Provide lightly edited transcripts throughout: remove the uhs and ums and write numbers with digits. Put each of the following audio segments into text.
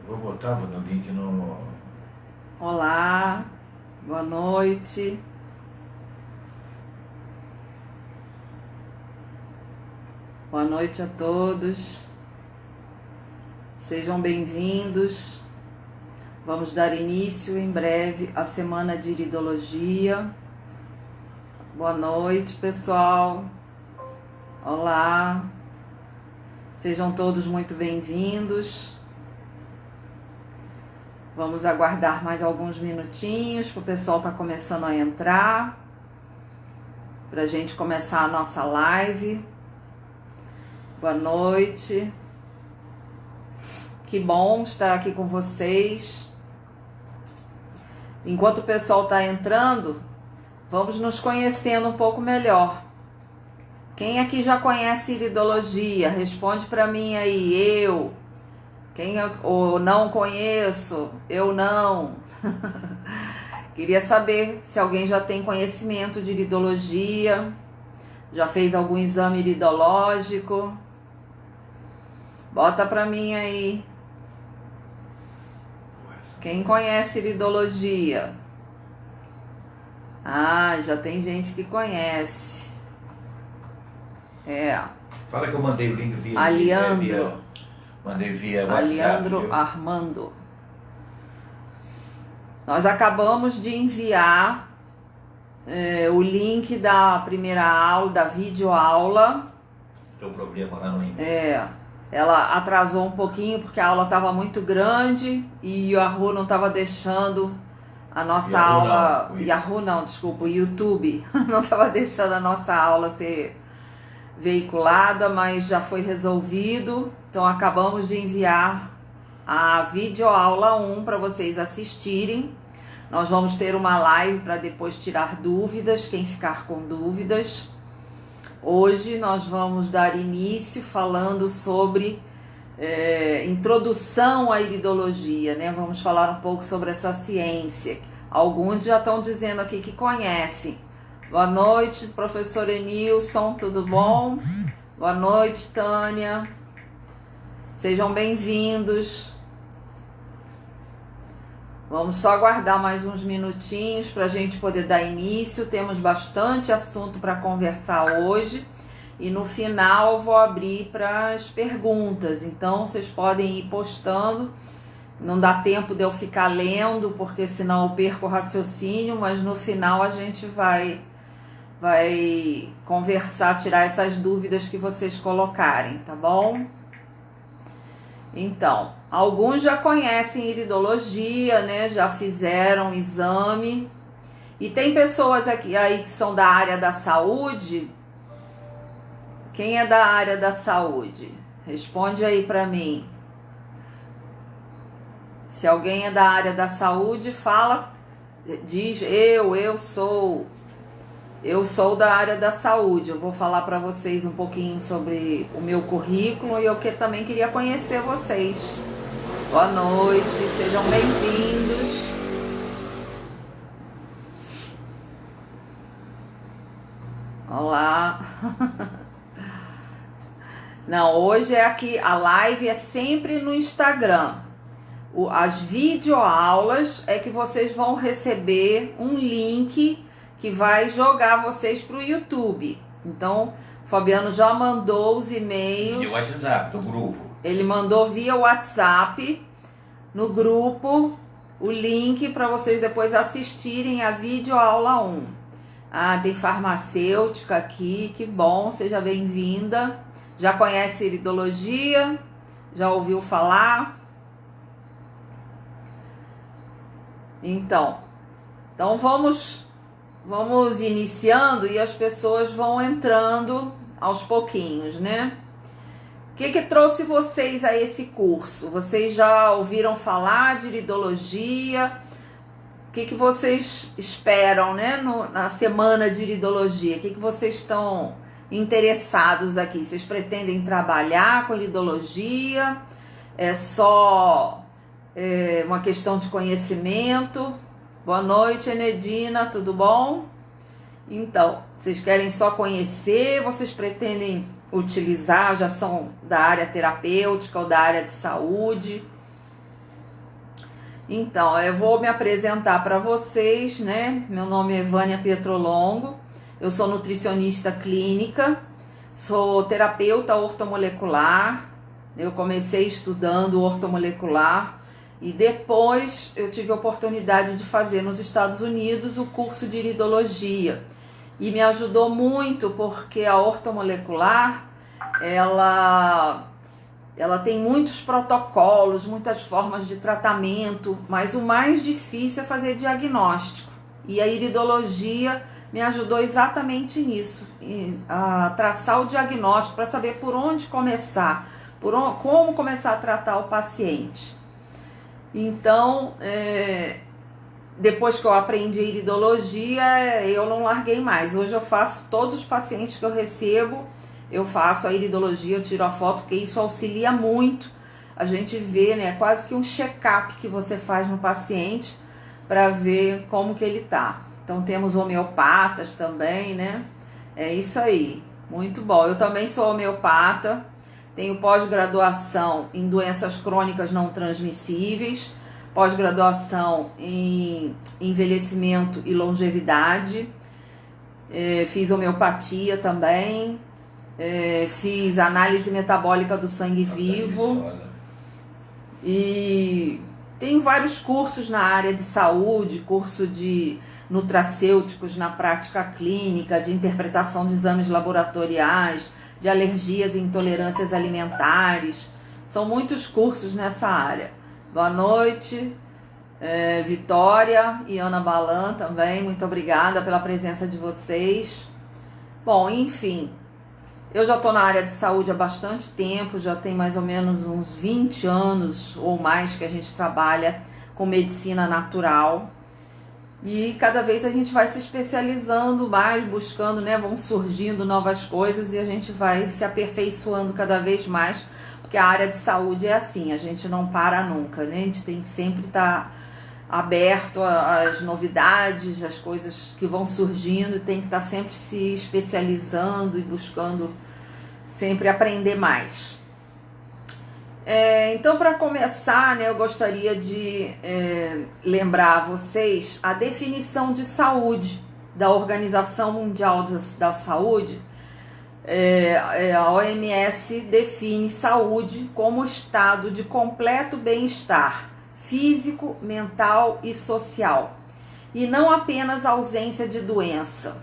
Vou no link no... Olá, boa noite. Boa noite a todos. Sejam bem-vindos. Vamos dar início em breve à semana de iridologia. Boa noite, pessoal. Olá. Sejam todos muito bem-vindos. Vamos aguardar mais alguns minutinhos, porque o pessoal está começando a entrar, para a gente começar a nossa live. Boa noite. Que bom estar aqui com vocês. Enquanto o pessoal está entrando, vamos nos conhecendo um pouco melhor. Quem aqui já conhece iridologia? Responde para mim aí, eu. Quem ou não conheço? Eu não. Queria saber se alguém já tem conhecimento de iridologia, já fez algum exame iridológico. Bota pra mim aí. Quem conhece iridologia? Ah, já tem gente que conhece. Fala que eu mandei o link via... Aliandro. Mandei via WhatsApp. Aliandro viu? Armando. Nós acabamos de enviar o link da primeira aula, da videoaula. Tem um problema lá no e-mail. Ela atrasou um pouquinho porque a aula estava muito grande e o Yahoo não estava deixando a nossa aula... Yahoo não, desculpa, o YouTube não estava deixando a nossa aula ser veiculada, mas já foi resolvido. Então acabamos de enviar a videoaula 1 para vocês assistirem. Nós vamos ter uma live para depois tirar dúvidas, quem ficar com dúvidas. Hoje nós vamos dar início falando sobre introdução à iridologia, né? Vamos falar um pouco sobre essa ciência. Alguns já estão dizendo aqui que conhecem. Boa noite, professor Enilson, tudo bom? Boa noite, Tânia. Sejam bem-vindos. Vamos só aguardar mais uns minutinhos para a gente poder dar início. Temos bastante assunto para conversar hoje. E no final eu vou abrir para as perguntas. Então vocês podem ir postando. Não dá tempo de eu ficar lendo, porque senão eu perco o raciocínio. Mas no final a gente vai conversar, tirar essas dúvidas que vocês colocarem, tá bom? Então, alguns já conhecem iridologia, né? Já fizeram exame. E tem pessoas aqui aí que são da área da saúde. Quem é da área da saúde? Responde aí pra mim. Se alguém é da área da saúde, fala, diz eu sou. Eu sou da área da saúde. Eu vou falar para vocês um pouquinho sobre o meu currículo e eu também queria conhecer vocês. Boa noite, sejam bem-vindos. Olá. Não, hoje é aqui, a live é sempre no Instagram. As videoaulas é que vocês vão receber um link que vai jogar vocês para o YouTube. Então, o Fabiano já mandou os e-mails. Via WhatsApp, do grupo. Ele mandou via WhatsApp no grupo o link para vocês depois assistirem a videoaula 1. Ah, tem farmacêutica aqui, que bom, seja bem-vinda. Já conhece iridologia? Já ouviu falar? Então vamos iniciando e as pessoas vão entrando aos pouquinhos, né? O que trouxe vocês a esse curso? Vocês já ouviram falar de iridologia? O que vocês esperam, né, na semana de iridologia? O que vocês estão interessados aqui? Vocês pretendem trabalhar com iridologia? É só uma questão de conhecimento? Boa noite, Enedina, tudo bom? Então, vocês querem só conhecer? Vocês pretendem utilizar? Já são da área terapêutica ou da área de saúde? Então, eu vou me apresentar para vocês, né? Meu nome é Vânia Pietrolongo, eu sou nutricionista clínica, sou terapeuta ortomolecular, eu comecei estudando ortomolecular e depois eu tive a oportunidade de fazer nos Estados Unidos o curso de iridologia e me ajudou muito porque a ortomolecular, ela tem muitos protocolos, muitas formas de tratamento, mas o mais difícil é fazer diagnóstico. E a iridologia me ajudou exatamente nisso, a traçar o diagnóstico para saber por onde começar, como começar a tratar o paciente. Então, depois que eu aprendi iridologia, eu não larguei mais. Hoje eu faço todos os pacientes que eu recebo, eu faço a iridologia, eu tiro a foto, porque isso auxilia muito. A gente vê, né, quase que um check-up que você faz no paciente para ver como que ele tá. Então temos homeopatas também, né? É isso aí, muito bom. Eu também sou homeopata, tenho pós-graduação em doenças crônicas não transmissíveis, pós-graduação em envelhecimento e longevidade, fiz homeopatia também, fiz análise metabólica do sangue vivo e tenho vários cursos na área de saúde, curso de nutracêuticos na prática clínica, de interpretação de exames laboratoriais, de alergias e intolerâncias alimentares. São muitos cursos nessa área. Boa noite, Vitória e Ana Balan também, muito obrigada pela presença de vocês. Bom, enfim, eu já estou na área de saúde há bastante tempo, já tem mais ou menos uns 20 anos ou mais que a gente trabalha com medicina natural. E cada vez a gente vai se especializando mais, buscando, né? Vão surgindo novas coisas e a gente vai se aperfeiçoando cada vez mais, porque a área de saúde é assim, a gente não para nunca, né? A gente tem que sempre estar aberto às novidades, às coisas que vão surgindo, tem que estar sempre se especializando e buscando sempre aprender mais. Então, para começar, né, eu gostaria de lembrar a vocês a definição de saúde da Organização Mundial da Saúde. A OMS define saúde como estado de completo bem-estar físico, mental e social, e não apenas ausência de doença.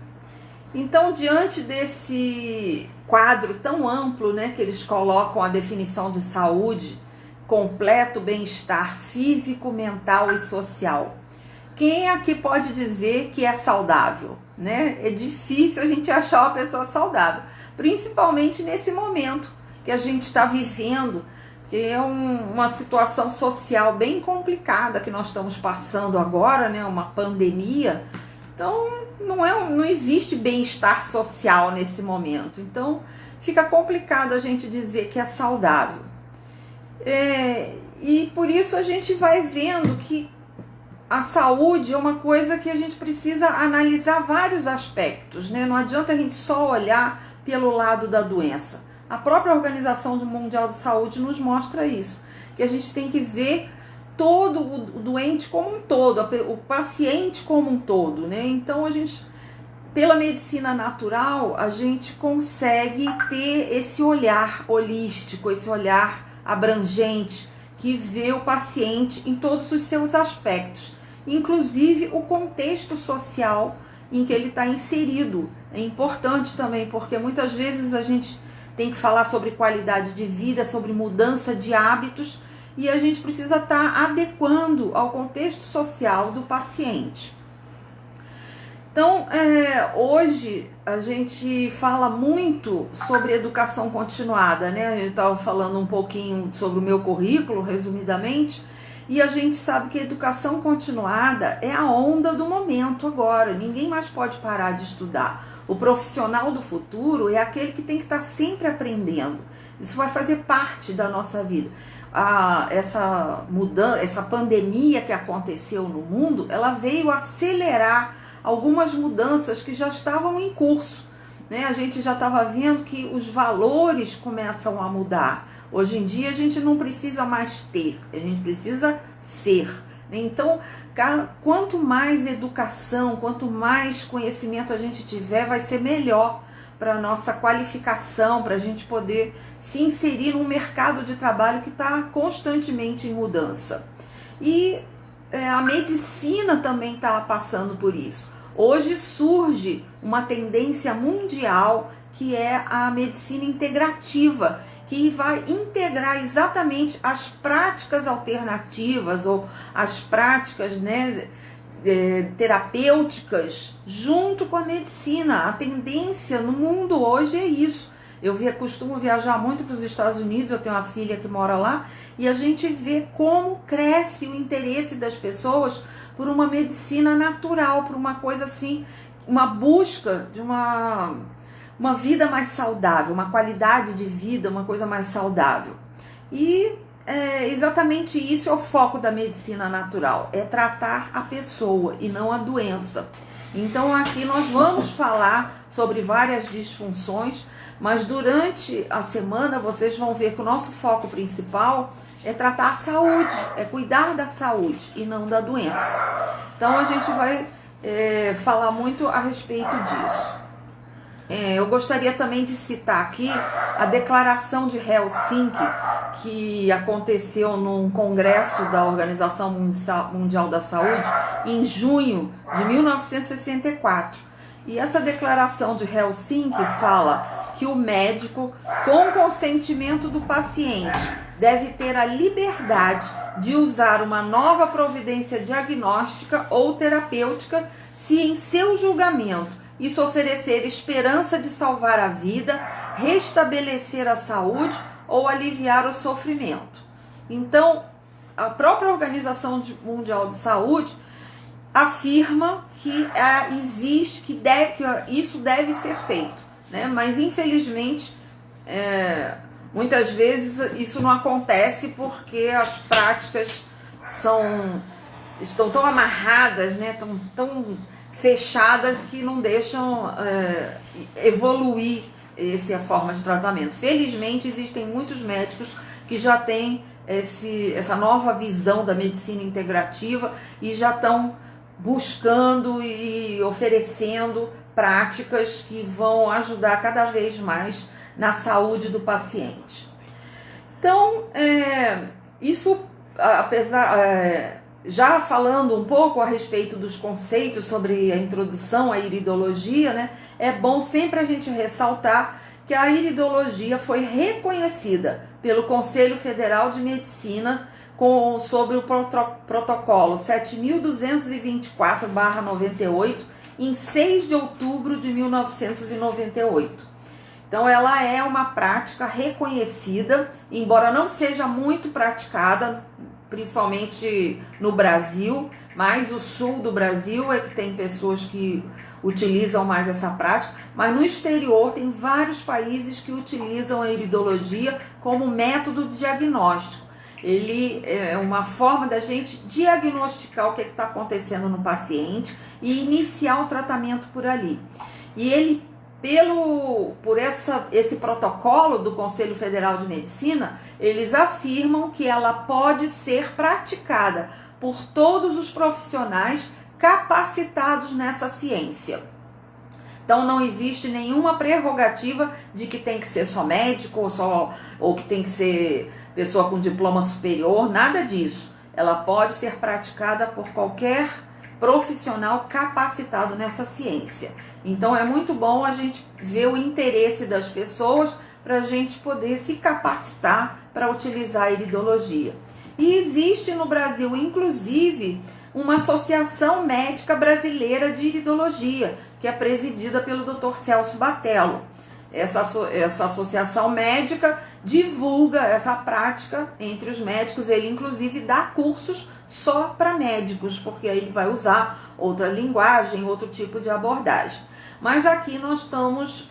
Então, diante desse quadro tão amplo, né, que eles colocam a definição de saúde, completo bem-estar físico, mental e social, quem aqui pode dizer que é saudável, né? É difícil a gente achar uma pessoa saudável, principalmente nesse momento que a gente está vivendo, que é uma situação social bem complicada que nós estamos passando agora, né? Uma pandemia. Então, não existe bem-estar social nesse momento. Então, fica complicado a gente dizer que é saudável. E por isso a gente vai vendo que a saúde é uma coisa que a gente precisa analisar vários aspectos, né? Não adianta a gente só olhar pelo lado da doença. A própria Organização Mundial de Saúde nos mostra isso, que a gente tem que ver todo o doente como um todo, o paciente como um todo, né? Então, a gente, pela medicina natural, a gente consegue ter esse olhar holístico, esse olhar abrangente, que vê o paciente em todos os seus aspectos, inclusive o contexto social em que ele está inserido. É importante também, porque muitas vezes a gente tem que falar sobre qualidade de vida, sobre mudança de hábitos, e a gente precisa estar adequando ao contexto social do paciente. Então, hoje a gente fala muito sobre educação continuada, né? A gente estava falando um pouquinho sobre o meu currículo, resumidamente, e a gente sabe que a educação continuada é a onda do momento agora, ninguém mais pode parar de estudar. O profissional do futuro é aquele que tem que estar sempre aprendendo. Isso vai fazer parte da nossa vida. Essa mudança, essa pandemia que aconteceu no mundo, ela veio acelerar algumas mudanças que já estavam em curso, né? A gente já estava vendo que os valores começam a mudar. Hoje em dia a gente não precisa mais ter, a gente precisa ser, Então, quanto mais educação, quanto mais conhecimento a gente tiver, vai ser melhor para a nossa qualificação, para a gente poder se inserir num mercado de trabalho que está constantemente em mudança. E a medicina também está passando por isso. Hoje surge uma tendência mundial que é a medicina integrativa, que vai integrar exatamente as práticas alternativas ou as práticas, né, terapêuticas junto com a medicina. A tendência no mundo hoje é isso. Eu costumo viajar muito para os Estados Unidos, eu tenho uma filha que mora lá, e a gente vê como cresce o interesse das pessoas por uma medicina natural, por uma coisa assim, uma busca de uma vida mais saudável, uma qualidade de vida, uma coisa mais saudável. E exatamente isso é o foco da medicina natural, é tratar a pessoa e não a doença. Então aqui nós vamos falar sobre várias disfunções, mas durante a semana vocês vão ver que o nosso foco principal é tratar a saúde, é cuidar da saúde e não da doença. Então a gente vai falar muito a respeito disso. Eu gostaria também de citar aqui a declaração de Helsinki, que aconteceu num congresso da Organização Mundial da Saúde em junho de 1964. E essa declaração de Helsinki fala que o médico, com consentimento do paciente, deve ter a liberdade de usar uma nova providência diagnóstica ou terapêutica se em seu julgamento isso oferecer esperança de salvar a vida, restabelecer a saúde ou aliviar o sofrimento. Então, a própria Organização Mundial de Saúde afirma que existe, que isso deve ser feito, né? Mas infelizmente, muitas vezes isso não acontece porque as práticas estão tão amarradas, né? Tão fechadas que não deixam evoluir essa forma de tratamento. Felizmente existem muitos médicos que já têm essa nova visão da medicina integrativa e já estão buscando e oferecendo práticas que vão ajudar cada vez mais na saúde do paciente. Então, isso, já falando um pouco a respeito dos conceitos sobre a introdução à iridologia, né, é bom sempre a gente ressaltar que a iridologia foi reconhecida pelo Conselho Federal de Medicina sobre o protocolo 7.224/98 em 6 de outubro de 1998. Então ela é uma prática reconhecida, embora não seja muito praticada, principalmente no Brasil, mas o sul do Brasil é que tem pessoas que utilizam mais essa prática, mas no exterior tem vários países que utilizam a iridologia como método de diagnóstico. Ele é uma forma da gente diagnosticar o que está acontecendo no paciente e iniciar o tratamento por ali. E ele, por esse protocolo do Conselho Federal de Medicina, eles afirmam que ela pode ser praticada por todos os profissionais capacitados nessa ciência. Então não existe nenhuma prerrogativa de que tem que ser só médico ou que tem que ser pessoa com diploma superior, nada disso. Ela pode ser praticada por qualquer profissional capacitado nessa ciência. Então é muito bom a gente ver o interesse das pessoas para a gente poder se capacitar para utilizar a iridologia. E existe no Brasil, inclusive, uma associação médica brasileira de iridologia, que é presidida pelo Dr. Celso Batello. Essa associação médica divulga essa prática entre os médicos. Ele inclusive dá cursos só para médicos, porque aí ele vai usar outra linguagem, outro tipo de abordagem. Mas aqui nós estamos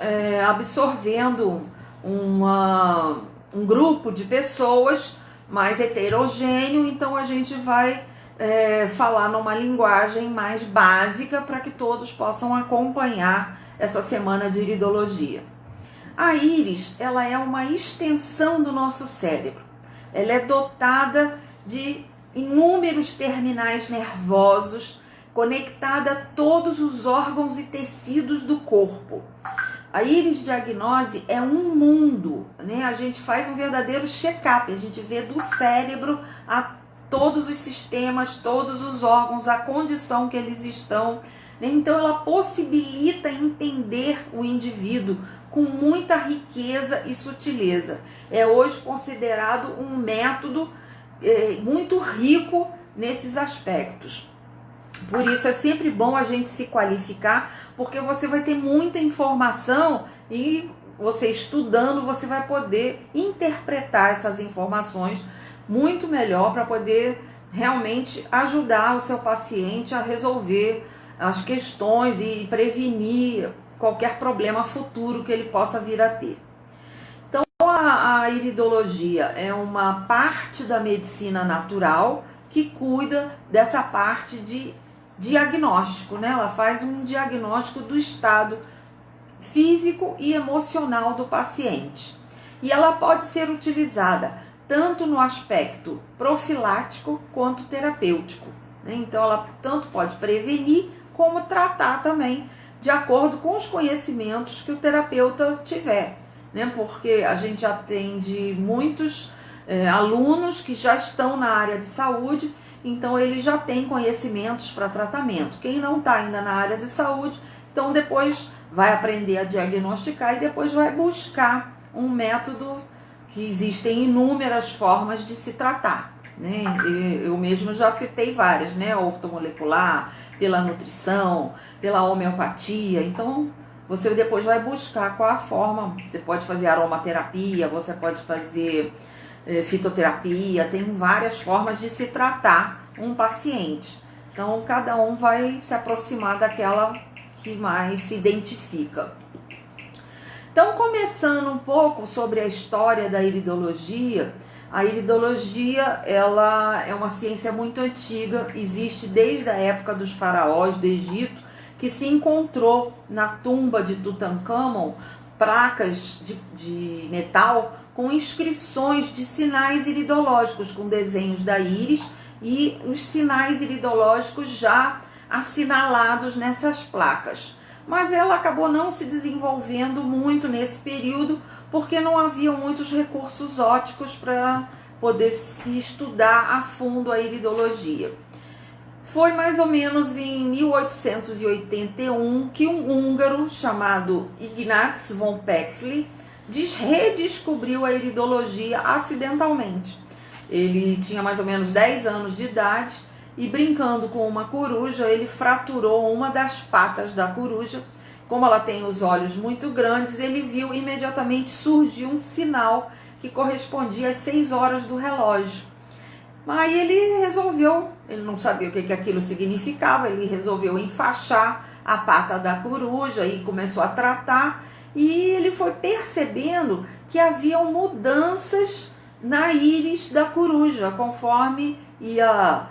absorvendo um grupo de pessoas mais heterogêneo, então a gente vai falar numa linguagem mais básica para que todos possam acompanhar essa semana de iridologia. A íris, ela é uma extensão do nosso cérebro. Ela é dotada de inúmeros terminais nervosos, conectada a todos os órgãos e tecidos do corpo. A íris diagnose é um mundo, né? A gente faz um verdadeiro check-up, a gente vê do cérebro a todos os sistemas, todos os órgãos, a condição que eles estão, né? Então ela possibilita entender o indivíduo com muita riqueza e sutileza. É hoje considerado um método muito rico nesses aspectos. Por isso é sempre bom a gente se qualificar, porque você vai ter muita informação e você estudando, você vai poder interpretar essas informações muito melhor para poder realmente ajudar o seu paciente a resolver as questões e prevenir qualquer problema futuro que ele possa vir a ter. Então a iridologia é uma parte da medicina natural que cuida dessa parte de diagnóstico, né? Ela faz um diagnóstico do estado físico e emocional do paciente. E ela pode ser utilizada tanto no aspecto profilático quanto terapêutico, né? Então ela tanto pode prevenir como tratar também, de acordo com os conhecimentos que o terapeuta tiver, né? Porque a gente atende muitos alunos que já estão na área de saúde, então ele já tem conhecimentos para tratamento. Quem não está ainda na área de saúde, então depois vai aprender a diagnosticar e depois vai buscar um método que existem inúmeras formas de se tratar, né? Eu mesmo já citei várias, né? Ortomolecular, pela nutrição, pela homeopatia. Então você depois vai buscar qual a forma. Você pode fazer aromaterapia, você pode fazer fitoterapia, tem várias formas de se tratar um paciente. Então cada um vai se aproximar daquela que mais se identifica. Então, começando um pouco sobre a história da iridologia, a iridologia ela é uma ciência muito antiga, existe desde a época dos faraós do Egito, que se encontrou na tumba de Tutancâmon placas de metal com inscrições de sinais iridológicos, com desenhos da íris e os sinais iridológicos já assinalados nessas placas. Mas ela acabou não se desenvolvendo muito nesse período, porque não havia muitos recursos ópticos para poder se estudar a fundo a iridologia. Foi mais ou menos em 1881 que um húngaro chamado Ignaz von Pexley redescobriu a iridologia acidentalmente. Ele tinha mais ou menos 10 anos de idade e, brincando com uma coruja, ele fraturou uma das patas da coruja. Como ela tem os olhos muito grandes, ele viu imediatamente surgir um sinal que correspondia às 6 horas do relógio. Aí ele não sabia o que aquilo significava, ele resolveu enfaixar a pata da coruja e começou a tratar, e ele foi percebendo que haviam mudanças na íris da coruja, conforme ia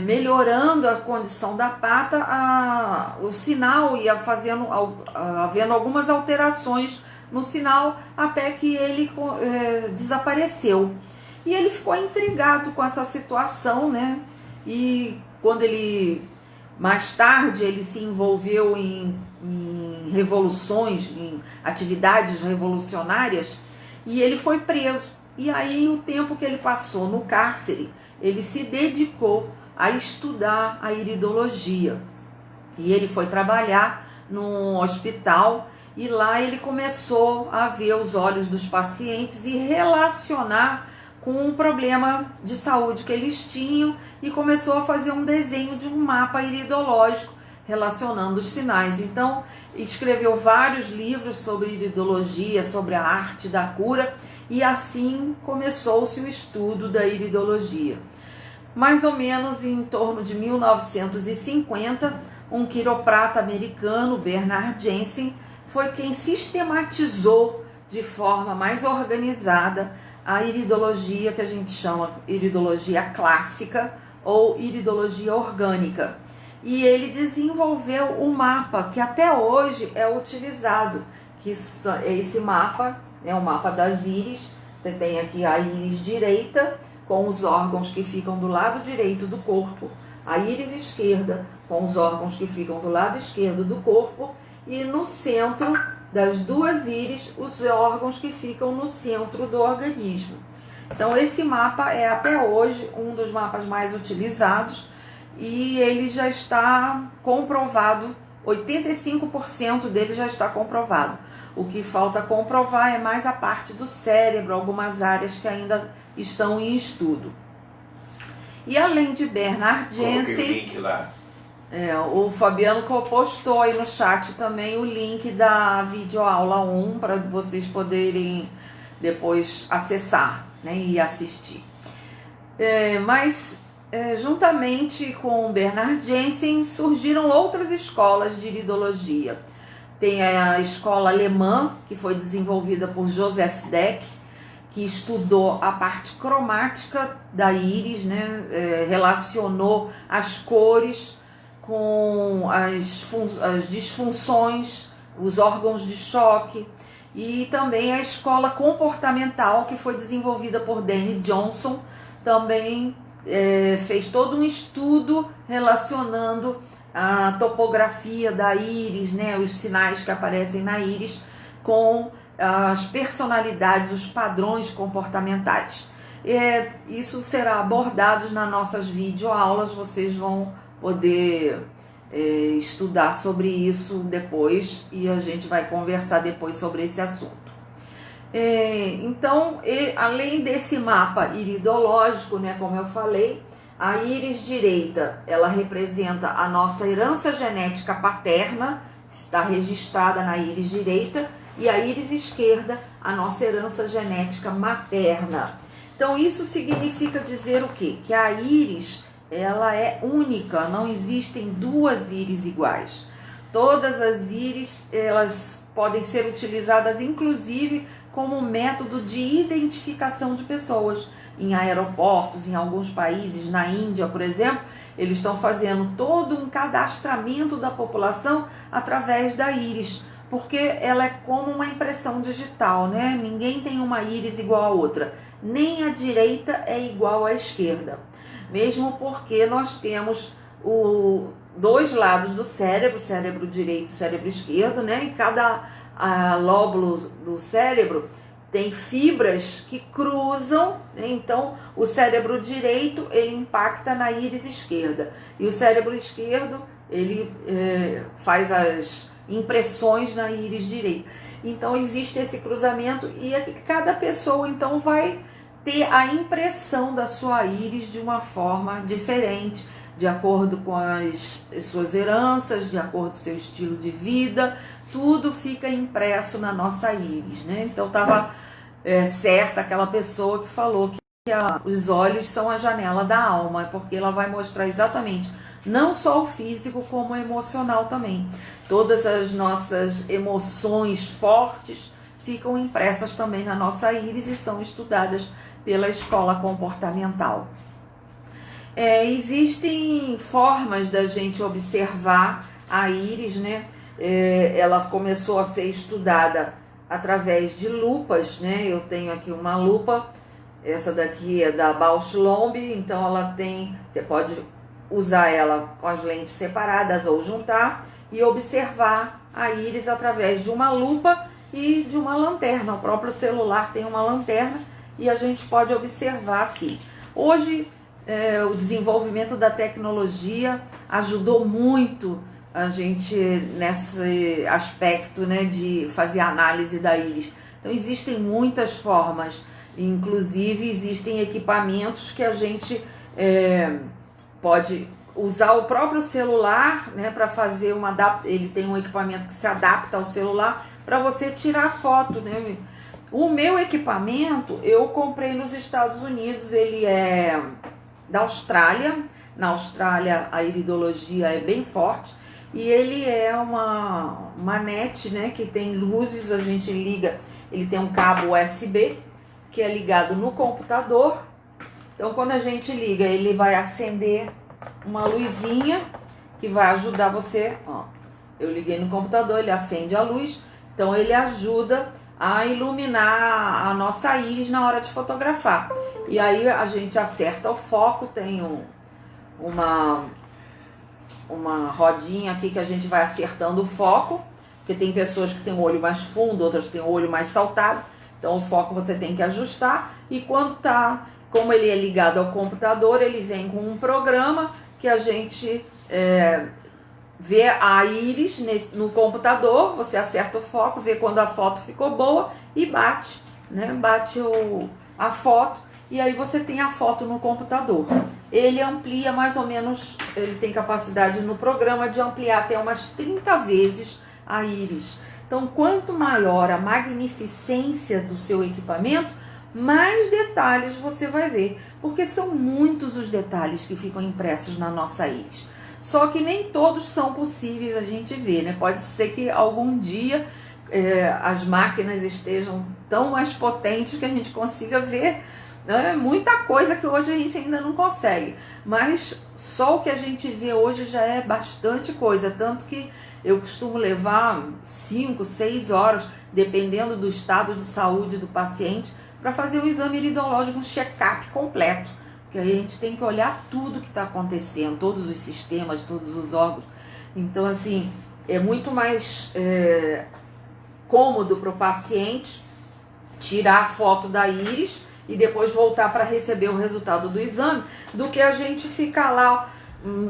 melhorando a condição da pata, o sinal ia havendo algumas alterações no sinal, até que ele desapareceu. E ele ficou intrigado com essa situação, né? E quando mais tarde, ele se envolveu em revoluções, em atividades revolucionárias, e ele foi preso. E aí, o tempo que ele passou no cárcere, ele se dedicou a estudar a iridologia. E ele foi trabalhar num hospital, e lá ele começou a ver os olhos dos pacientes e relacionar com um problema de saúde que eles tinham, e começou a fazer um desenho de um mapa iridológico relacionando os sinais. Então, escreveu vários livros sobre iridologia, sobre a arte da cura, e assim começou-se o estudo da iridologia. Mais ou menos em torno de 1950, um quiroprata americano, Bernard Jensen, foi quem sistematizou de forma mais organizada a iridologia, que a gente chama iridologia clássica ou iridologia orgânica. E ele desenvolveu um mapa que até hoje é utilizado, que é esse mapa, é o mapa das íris. Você tem aqui a íris direita, com os órgãos que ficam do lado direito do corpo, a íris esquerda com os órgãos que ficam do lado esquerdo do corpo, e no centro das duas íris os órgãos que ficam no centro do organismo. Então esse mapa é até hoje um dos mapas mais utilizados e ele já está comprovado, 85% dele já está comprovado. O que falta comprovar é mais a parte do cérebro, algumas áreas que ainda estão em estudo. E além de Bernard Jensen, o link lá. O Fabiano postou aí no chat também o link da videoaula 1 para vocês poderem depois acessar, né, e assistir. Juntamente com Bernard Jensen surgiram outras escolas de iridologia. Tem a escola alemã, que foi desenvolvida por Joseph Deck, que estudou a parte cromática da íris, né, relacionou as cores com as disfunções, os órgãos de choque, e também a escola comportamental, que foi desenvolvida por Danny Johnson, também fez todo um estudo relacionando a topografia da íris, né, os sinais que aparecem na íris, com as personalidades, os padrões comportamentais. Isso será abordado nas nossas videoaulas, vocês vão poder estudar sobre isso depois e a gente vai conversar depois sobre esse assunto. Então, além desse mapa iridológico, né, como eu falei, a íris direita, ela representa a nossa herança genética paterna, está registrada na íris direita, e a íris esquerda, a nossa herança genética materna. Então, isso significa dizer o quê? Que a íris, ela é única, não existem duas íris iguais. Todas as íris, elas podem ser utilizadas, inclusive, como método de identificação de pessoas. Em aeroportos, em alguns países, na Índia, por exemplo, eles estão fazendo todo um cadastramento da população através da íris, porque ela é como uma impressão digital, né? Ninguém tem uma íris igual a outra, nem a direita é igual à esquerda, mesmo porque nós temos dois lados do cérebro, cérebro direito e cérebro esquerdo, né? E cada lóbulo do cérebro tem fibras que cruzam, né? Então o cérebro direito ele impacta na íris esquerda e o cérebro esquerdo ele faz as impressões na íris direita. Então existe esse cruzamento e cada pessoa então vai ter a impressão da sua íris de uma forma diferente, de acordo com as suas heranças, de acordo com o seu estilo de vida, tudo fica impresso na nossa íris, né? Então estava certa aquela pessoa que falou que os olhos são a janela da alma, porque ela vai mostrar exatamente não só o físico, como o emocional também. Todas as nossas emoções fortes ficam impressas também na nossa íris e são estudadas pela escola comportamental. Existem formas da gente observar a íris, né? Ela começou a ser estudada através de lupas, né? Eu tenho aqui uma lupa, essa daqui é da Bausch Lomb, então ela tem, você pode usar ela com as lentes separadas ou juntar e observar a íris através de uma lupa e de uma lanterna. O próprio celular tem uma lanterna e a gente pode observar assim. Hoje o desenvolvimento da tecnologia ajudou muito a gente nesse aspecto, né, de fazer análise da íris. Então existem muitas formas, inclusive existem equipamentos que a gente pode usar o próprio celular, né, para fazer ele tem um equipamento que se adapta ao celular para você tirar foto, né? O meu equipamento eu comprei nos Estados Unidos, ele é da Austrália. Na Austrália a iridologia é bem forte e ele é uma net, né, que tem luzes, a gente liga, ele tem um cabo USB que é ligado no computador. Então quando a gente liga, ele vai acender uma luzinha que vai ajudar você, ó. Eu liguei no computador, ele acende a luz, então ele ajuda a iluminar a nossa íris na hora de fotografar. E aí a gente acerta o foco, tem uma rodinha aqui que a gente vai acertando o foco, porque tem pessoas que têm o olho mais fundo, outras têm o olho mais saltado, então o foco você tem que ajustar. E quando tá, como ele é ligado ao computador, ele vem com um programa que a gente vê a íris no computador, você acerta o foco, vê quando a foto ficou boa e bate, né? Bate a foto e aí você tem a foto no computador. Ele amplia mais ou menos, ele tem capacidade no programa de ampliar até umas 30 vezes a íris. Então, quanto maior a magnificência do seu equipamento, mais detalhes você vai ver, porque são muitos os detalhes que ficam impressos na nossa íris. Só que nem todos são possíveis a gente ver, né? Pode ser que algum dia as máquinas estejam tão mais potentes que a gente consiga ver, né? Muita coisa que hoje a gente ainda não consegue. Mas só o que a gente vê hoje já é bastante coisa. Tanto que eu costumo levar 5, 6 horas, dependendo do estado de saúde do paciente, para fazer um exame iridológico, um check-up completo. Porque aí a gente tem que olhar tudo que está acontecendo, todos os sistemas, todos os órgãos. Então, assim, é muito mais cômodo para o paciente tirar a foto da íris e depois voltar para receber o resultado do exame, do que a gente ficar lá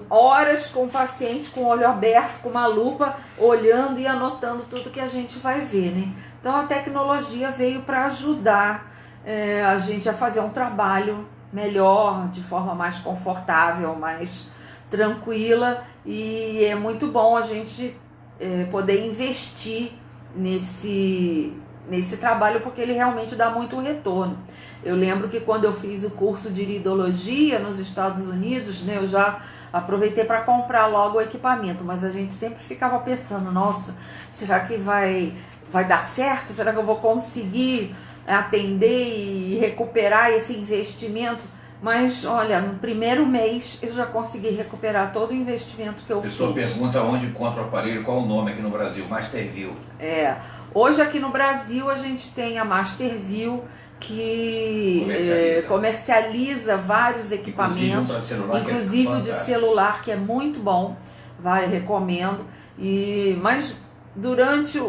horas com o paciente com o olho aberto, com uma lupa, olhando e anotando tudo que a gente vai ver, né? Então, a tecnologia veio para ajudar a gente a fazer um trabalho melhor, de forma mais confortável, mais tranquila, e é muito bom a gente poder investir nesse trabalho, porque ele realmente dá muito retorno. Eu lembro que quando eu fiz o curso de iridologia nos Estados Unidos, né, eu já aproveitei para comprar logo o equipamento, mas a gente sempre ficava pensando, nossa, será que vai dar certo? Será que eu vou conseguir atender e recuperar esse investimento? Mas olha, no primeiro mês eu já consegui recuperar todo o investimento que eu fiz. A pessoa pergunta onde encontra o aparelho, qual o nome aqui no Brasil? Masterview. Hoje aqui no Brasil a gente tem a Masterview, que comercializa vários equipamentos, inclusive o de celular, que é muito bom, recomendo. Mas durante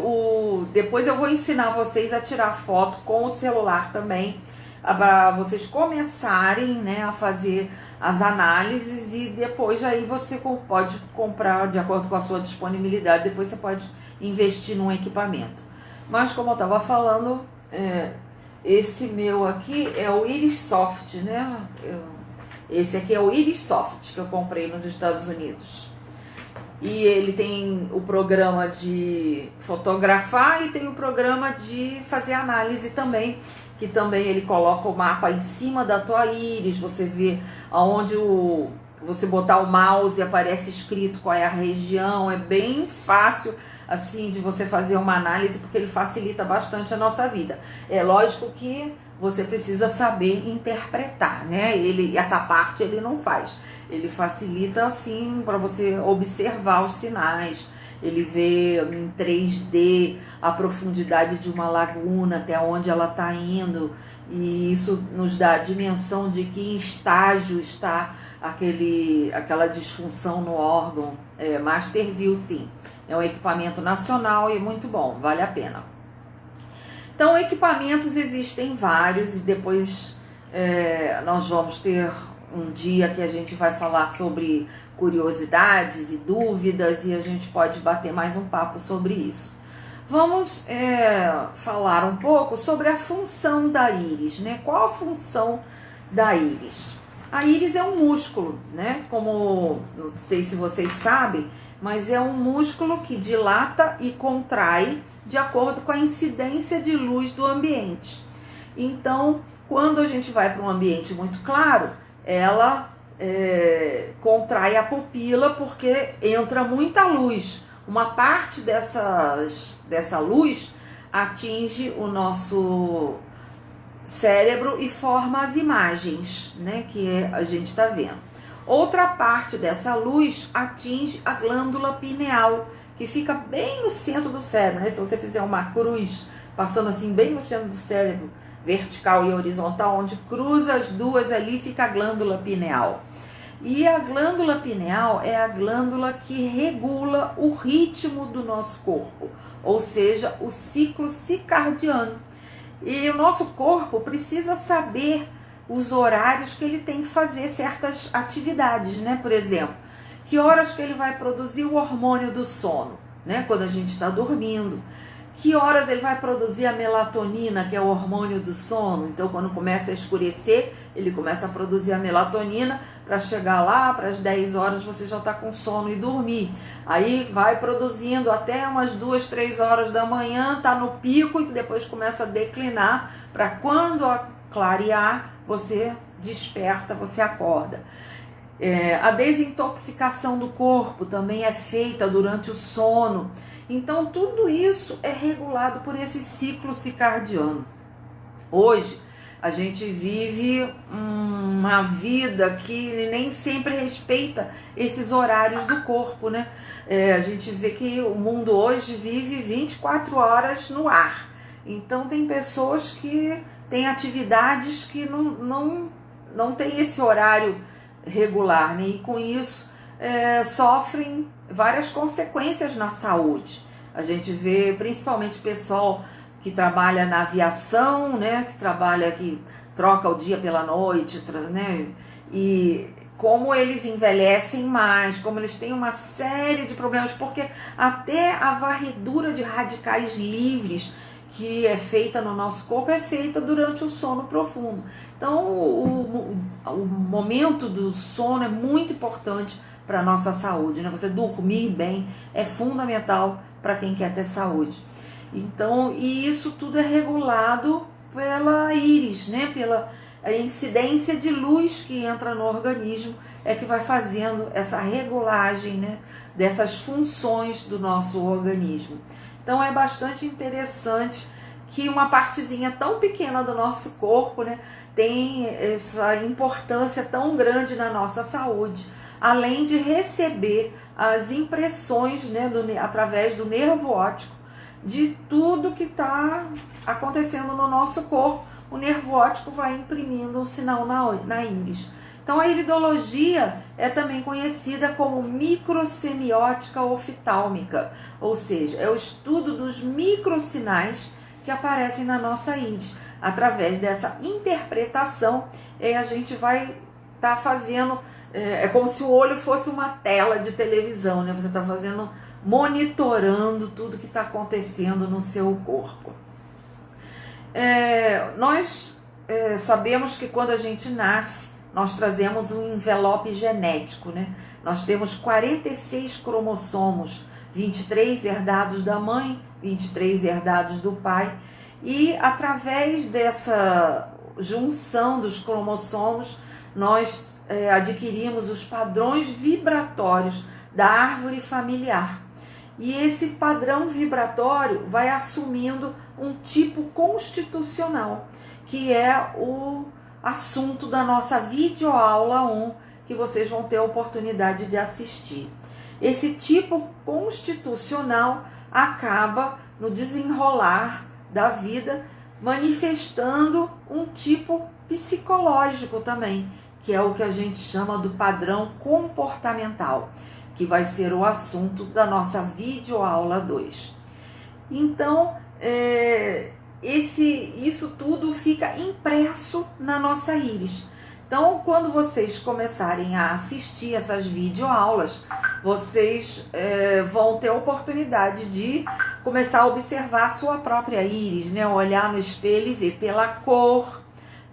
depois eu vou ensinar vocês a tirar foto com o celular também, para vocês começarem, né, a fazer as análises, e depois aí você pode comprar de acordo com a sua disponibilidade, depois você pode investir num equipamento. Mas como eu estava falando, esse meu aqui é o Iris Soft, né? Esse aqui é o Iris Soft que eu comprei nos Estados Unidos. E ele tem o programa de fotografar e tem o programa de fazer análise também, que também ele coloca o mapa em cima da tua íris, você vê aonde você botar o mouse e aparece escrito qual é a região. É bem fácil assim de você fazer uma análise, porque ele facilita bastante a nossa vida. É lógico que você precisa saber interpretar, né? Essa parte ele não faz. Ele facilita assim para você observar os sinais. Ele vê em 3D a profundidade de uma laguna, até onde ela está indo, e isso nos dá a dimensão de que estágio está aquela disfunção no órgão. Masterview, sim, é um equipamento nacional e muito bom, vale a pena. Então, equipamentos existem vários, e depois nós vamos ter um dia que a gente vai falar sobre curiosidades e dúvidas, e a gente pode bater mais um papo sobre isso. Vamos falar um pouco sobre a função da íris, né? Qual a função da íris? A íris é um músculo, né? Como, não sei se vocês sabem, mas é um músculo que dilata e contrai de acordo com a incidência de luz do ambiente. Então, quando a gente vai para um ambiente muito claro, ela contrai a pupila porque entra muita luz. Uma parte dessa luz atinge o nosso cérebro e forma as imagens, né, que a gente está vendo. Outra parte dessa luz atinge a glândula pineal, que fica bem no centro do cérebro, né? Se você fizer uma cruz passando assim bem no centro do cérebro, vertical e horizontal, onde cruza as duas ali fica a glândula pineal. E a glândula pineal é a glândula que regula o ritmo do nosso corpo, ou seja, o ciclo circadiano. E o nosso corpo precisa saber os horários que ele tem que fazer certas atividades, né? Por exemplo, que horas que ele vai produzir o hormônio do sono, né? Quando a gente está dormindo. Que horas ele vai produzir a melatonina, que é o hormônio do sono. Então, quando começa a escurecer, ele começa a produzir a melatonina para chegar lá, para as 10 horas você já está com sono e dormir. Aí vai produzindo até umas 2, 3 horas da manhã, está no pico e depois começa a declinar para quando clarear, você desperta, você acorda. A desintoxicação do corpo também é feita durante o sono. Então, tudo isso é regulado por esse ciclo circadiano. Hoje, a gente vive uma vida que nem sempre respeita esses horários do corpo, né? A gente vê que o mundo hoje vive 24 horas no ar. Então, tem pessoas que têm atividades que não tem esse horário regular, né? E com isso sofrem várias consequências na saúde. A gente vê principalmente pessoal que trabalha na aviação, né? Que troca o dia pela noite, né? E como eles envelhecem mais, como eles têm uma série de problemas, porque até a varredura de radicais livres que é feita no nosso corpo é feita durante o sono profundo. Então, o momento do sono é muito importante para a nossa saúde, né? Você dormir bem é fundamental para quem quer ter saúde. Então, e isso tudo é regulado pela íris, né? Pela incidência de luz que entra no organismo, é que vai fazendo essa regulagem, né? Dessas funções do nosso organismo. Então é bastante interessante que uma partezinha tão pequena do nosso corpo, né, tem essa importância tão grande na nossa saúde, além de receber as impressões, né, através do nervo óptico de tudo que está acontecendo no nosso corpo. O nervo óptico vai imprimindo um sinal na íris. Então a iridologia é também conhecida como microsemiótica oftálmica, ou seja, é o estudo dos microsinais que aparecem na nossa íris. Através dessa interpretação, a gente vai estar fazendo, é como se o olho fosse uma tela de televisão, né? Você está monitorando tudo que está acontecendo no seu corpo. Nós sabemos que quando a gente nasce, nós trazemos um envelope genético, né? Nós temos 46 cromossomos, 23 herdados da mãe, 23 herdados do pai. E através dessa junção dos cromossomos, nós adquirimos os padrões vibratórios da árvore familiar. E esse padrão vibratório vai assumindo um tipo constitucional, que é o assunto da nossa videoaula 1, que vocês vão ter a oportunidade de assistir. Esse tipo constitucional acaba no desenrolar da vida manifestando um tipo psicológico também, que é o que a gente chama do padrão comportamental, que vai ser o assunto da nossa videoaula 2. Então, isso tudo fica impresso na nossa íris. Então, quando vocês começarem a assistir essas videoaulas, vocês vão ter a oportunidade de começar a observar a sua própria íris, né? Olhar no espelho e ver pela cor,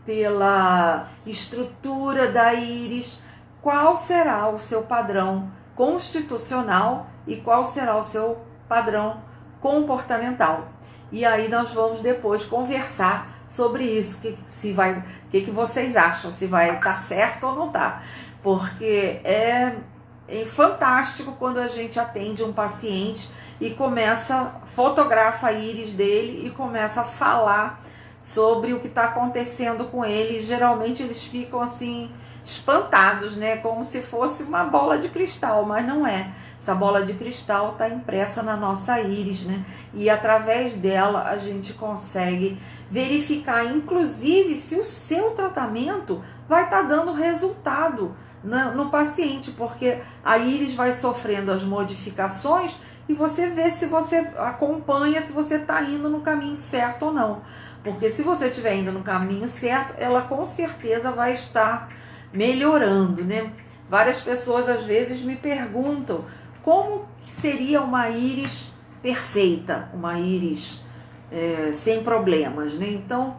pela estrutura da íris, qual será o seu padrão constitucional e qual será o seu padrão comportamental. E aí nós vamos depois conversar sobre isso, que vocês acham, se vai estar certo ou não está. Porque é fantástico quando a gente atende um paciente e fotografa a íris dele e começa a falar sobre o que está acontecendo com ele. E geralmente eles ficam assim espantados, né? Como se fosse uma bola de cristal, mas não é. Essa bola de cristal está impressa na nossa íris, né? E através dela a gente consegue verificar, inclusive, se o seu tratamento vai estar dando resultado no paciente, porque a íris vai sofrendo as modificações e você vê se você acompanha, se você está indo no caminho certo ou não. Porque se você estiver indo no caminho certo, ela com certeza vai estar melhorando, né? Várias pessoas às vezes me perguntam como seria uma íris perfeita, uma íris sem problemas, né? Então,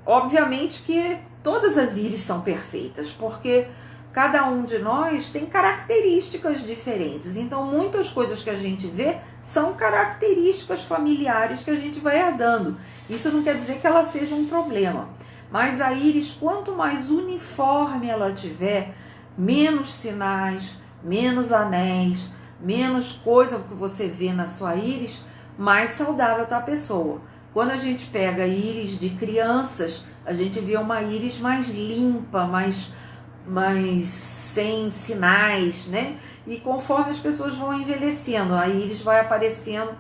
obviamente que todas as íris são perfeitas, porque cada um de nós tem características diferentes. Então, muitas coisas que a gente vê são características familiares que a gente vai herdando. Isso não quer dizer que ela seja um problema. Mas a íris, quanto mais uniforme ela tiver, menos sinais, menos anéis, menos coisa que você vê na sua íris, mais saudável está a pessoa. Quando a gente pega íris de crianças, a gente vê uma íris mais limpa, mais sem sinais, né? E conforme as pessoas vão envelhecendo, a íris vai aparecendo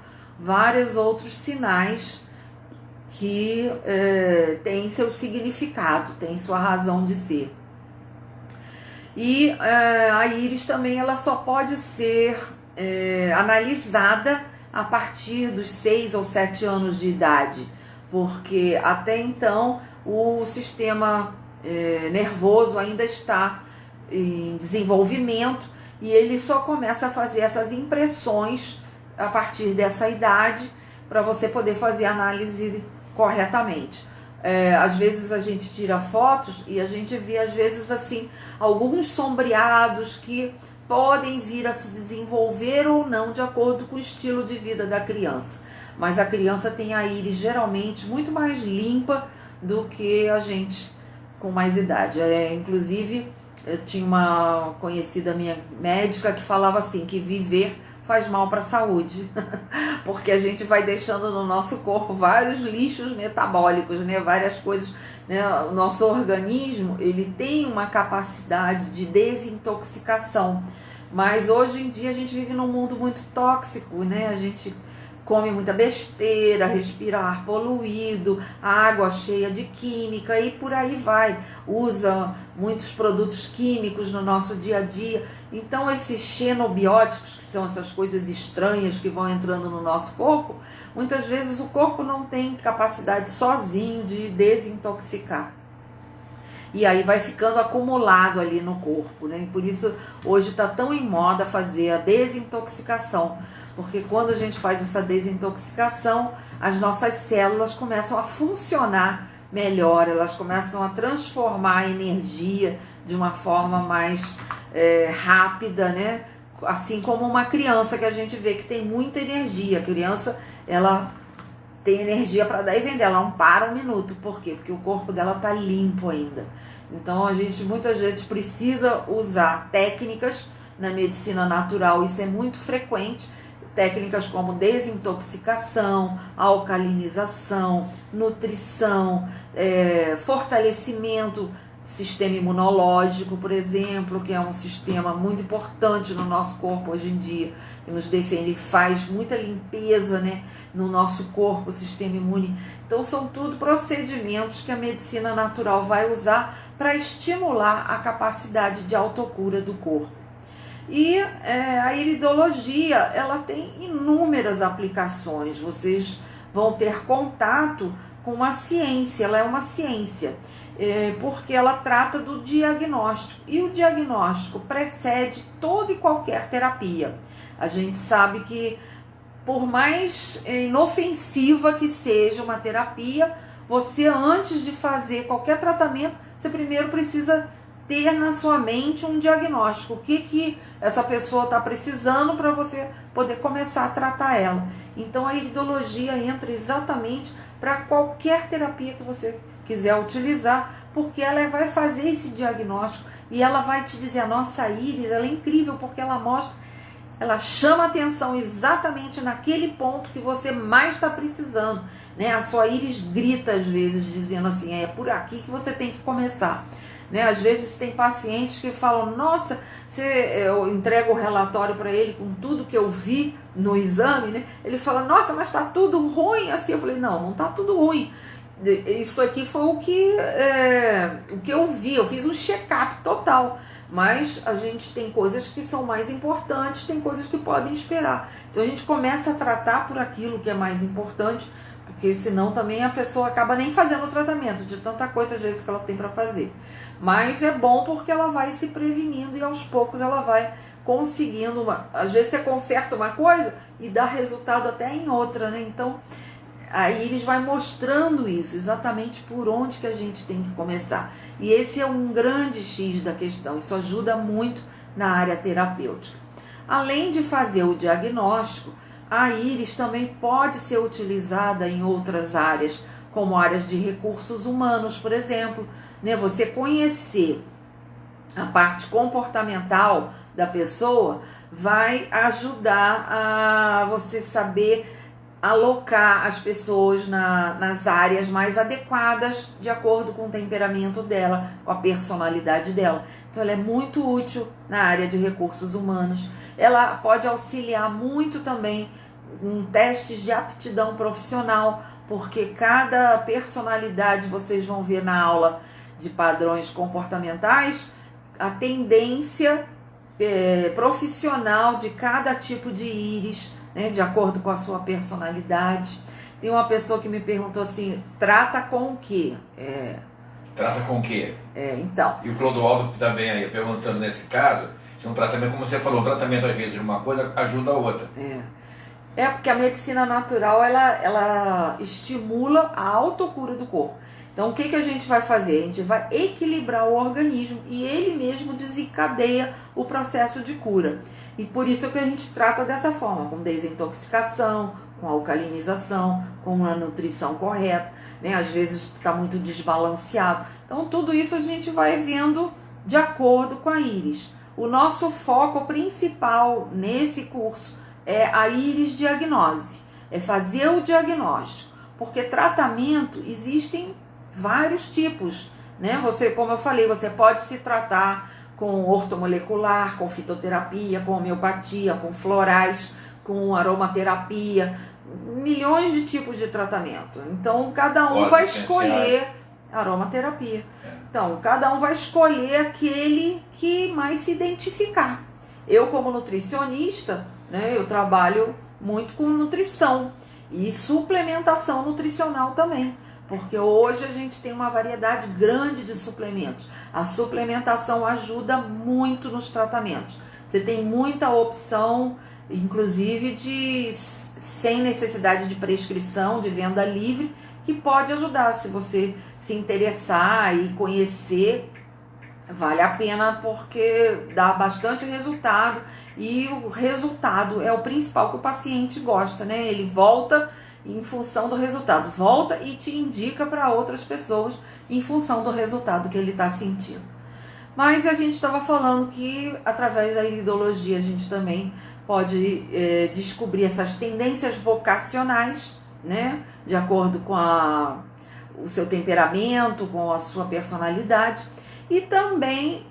vários outros sinais que têm seu significado, têm sua razão de ser. E a íris também ela só pode ser analisada a partir dos 6 ou 7 anos de idade, porque até então o sistema nervoso ainda está em desenvolvimento e ele só começa a fazer essas impressões a partir dessa idade para você poder fazer a análise corretamente. Às vezes a gente tira fotos e a gente vê às vezes assim alguns sombreados que podem vir a se desenvolver ou não de acordo com o estilo de vida da criança. Mas a criança tem a íris geralmente muito mais limpa do que a gente com mais idade. Inclusive, eu tinha uma conhecida minha médica que falava assim, que viver faz mal para a saúde, porque a gente vai deixando no nosso corpo vários lixos metabólicos, né? Várias coisas, né? O nosso organismo, ele tem uma capacidade de desintoxicação, mas hoje em dia a gente vive num mundo muito tóxico, né? A gente come muita besteira, respira ar poluído, água cheia de química e por aí vai. Usa muitos produtos químicos no nosso dia a dia. Então esses xenobióticos, que são essas coisas estranhas que vão entrando no nosso corpo, muitas vezes o corpo não tem capacidade sozinho de desintoxicar. E aí vai ficando acumulado ali no corpo, né? E por isso hoje está tão em moda fazer a desintoxicação. Porque quando a gente faz essa desintoxicação, as nossas células começam a funcionar melhor, elas começam a transformar a energia de uma forma mais rápida, né? Assim como uma criança que a gente vê que tem muita energia. A criança, ela tem energia para dar e vender, ela não para um minuto. Por quê? Porque o corpo dela está limpo ainda. Então a gente muitas vezes precisa usar técnicas na medicina natural, isso é muito frequente. Técnicas como desintoxicação, alcalinização, nutrição, fortalecimento do sistema imunológico, por exemplo, que é um sistema muito importante no nosso corpo hoje em dia, que nos defende, faz muita limpeza, né, no nosso corpo, o sistema imune. Então são tudo procedimentos que a medicina natural vai usar para estimular a capacidade de autocura do corpo. E a iridologia, ela tem inúmeras aplicações. Vocês vão ter contato com a ciência, ela é uma ciência, porque ela trata do diagnóstico. E o diagnóstico precede toda e qualquer terapia. A gente sabe que, por mais inofensiva que seja uma terapia, você, antes de fazer qualquer tratamento, você primeiro precisa ter na sua mente um diagnóstico, o que essa pessoa está precisando para você poder começar a tratar ela. Então a iridologia entra exatamente para qualquer terapia que você quiser utilizar, porque ela vai fazer esse diagnóstico e ela vai te dizer, a nossa íris, ela é incrível porque ela mostra ela chama atenção exatamente naquele ponto que você mais está precisando, né? A sua íris grita às vezes, dizendo assim, é por aqui que você tem que começar. Né? Às vezes tem pacientes que falam, nossa, eu entrego o relatório para ele com tudo que eu vi no exame, né? Ele fala, nossa, mas está tudo ruim assim. Eu falei, não está tudo ruim. Isso aqui foi o que eu vi, eu fiz um check-up total. Mas a gente tem coisas que são mais importantes, tem coisas que podem esperar. Então a gente começa a tratar por aquilo que é mais importante, porque senão também a pessoa acaba nem fazendo o tratamento, de tanta coisa às vezes que ela tem para fazer. Mas é bom porque ela vai se prevenindo e aos poucos ela vai conseguindo. Às vezes você conserta uma coisa e dá resultado até em outra, né? Então aí eles vai mostrando isso, exatamente por onde que a gente tem que começar. E esse é um grande X da questão, isso ajuda muito na área terapêutica. Além de fazer o diagnóstico, a íris também pode ser utilizada em outras áreas, como áreas de recursos humanos, por exemplo. Né? Você conhecer a parte comportamental da pessoa vai ajudar a você saber alocar as pessoas nas áreas mais adequadas, de acordo com o temperamento dela, com a personalidade dela. Então ela é muito útil na área de recursos humanos. Ela pode auxiliar muito também em testes de aptidão profissional, porque cada personalidade, vocês vão ver na aula de padrões comportamentais, a tendência profissional de cada tipo de íris, né, de acordo com a sua personalidade. Tem uma pessoa que me perguntou assim, trata com o quê? Trata com o quê? Então. E o Clodoaldo também aí perguntando nesse caso, se um tratamento, como você falou, um tratamento às vezes de uma coisa ajuda a outra. Porque a medicina natural, ela estimula a autocura do corpo. Então, o que a gente vai fazer? A gente vai equilibrar o organismo e ele mesmo desencadeia o processo de cura. E por isso que a gente trata dessa forma, com desintoxicação, com alcalinização, com uma nutrição correta, né? Às vezes está muito desbalanceado. Então, tudo isso a gente vai vendo de acordo com a íris. O nosso foco principal nesse curso é a íris diagnose, é fazer o diagnóstico, porque tratamento existem vários tipos, né? Você, como eu falei, você pode se tratar com ortomolecular, com fitoterapia, com homeopatia, com florais, com aromaterapia, milhões de tipos de tratamento. Então, cada um vai escolher aromaterapia. Então, cada um vai escolher aquele que mais se identificar. Eu, como nutricionista, né, eu trabalho muito com nutrição e suplementação nutricional também, porque hoje a gente tem uma variedade grande de suplementos. A suplementação ajuda muito nos tratamentos. Você tem muita opção, inclusive sem necessidade de prescrição, de venda livre, que pode ajudar. Se você se interessar e conhecer, vale a pena, porque dá bastante resultado, e o resultado é o principal que o paciente gosta, né? Ele volta em função do resultado, volta e te indica para outras pessoas em função do resultado que ele está sentindo. Mas a gente estava falando que através da iridologia a gente também pode descobrir essas tendências vocacionais, né? De acordo com o seu temperamento, com a sua personalidade. E também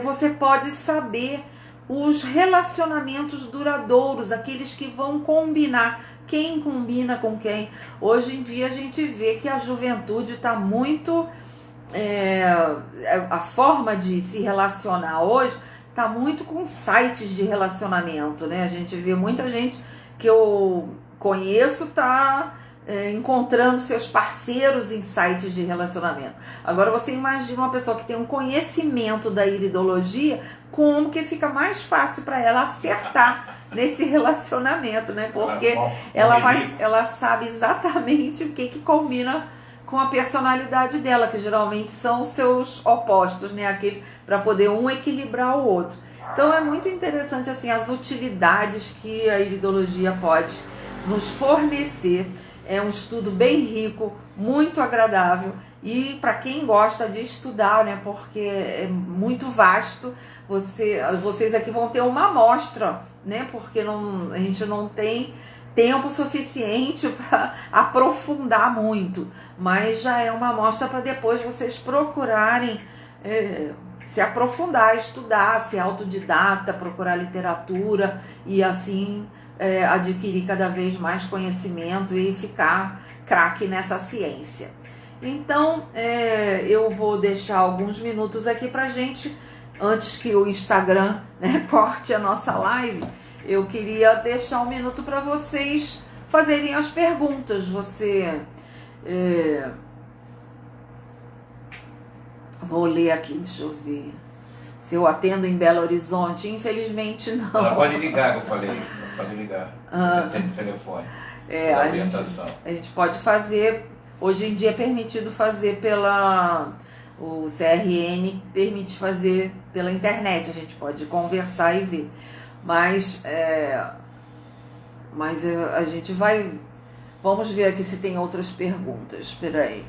você pode saber os relacionamentos duradouros, aqueles que vão combinar, quem combina com quem. Hoje em dia a gente vê que a juventude está muito... a forma de se relacionar hoje está muito com sites de relacionamento, né? A gente vê muita gente que eu conheço está encontrando seus parceiros em sites de relacionamento. Agora você imagina uma pessoa que tem um conhecimento da iridologia, como que fica mais fácil para ela acertar nesse relacionamento, né? Porque ela sabe exatamente o que combina com a personalidade dela, que geralmente são os seus opostos, né? Aqueles, para poder um equilibrar o outro. Então é muito interessante assim as utilidades que a iridologia pode nos fornecer. É um estudo bem rico, muito agradável, E para quem gosta de estudar, né, porque é muito vasto, vocês aqui vão ter uma amostra, né, porque a gente não tem tempo suficiente para aprofundar muito, mas já é uma amostra para depois vocês procurarem se aprofundar, estudar, ser autodidata, procurar literatura e assim adquirir cada vez mais conhecimento e ficar craque nessa ciência. Então, eu vou deixar alguns minutos aqui pra gente, antes que o Instagram, né, corte a nossa live, eu queria deixar um minuto para vocês fazerem as perguntas. Vou ler aqui, deixa eu ver. Se eu atendo em Belo Horizonte, infelizmente não. Ela pode ligar, que eu falei. Pode ligar. Você tem o telefone. A gente pode fazer. Hoje em dia é permitido fazer o CRN permite fazer pela internet, a gente pode conversar e ver. Mas a gente vai... Vamos ver aqui se tem outras perguntas. Espera aí.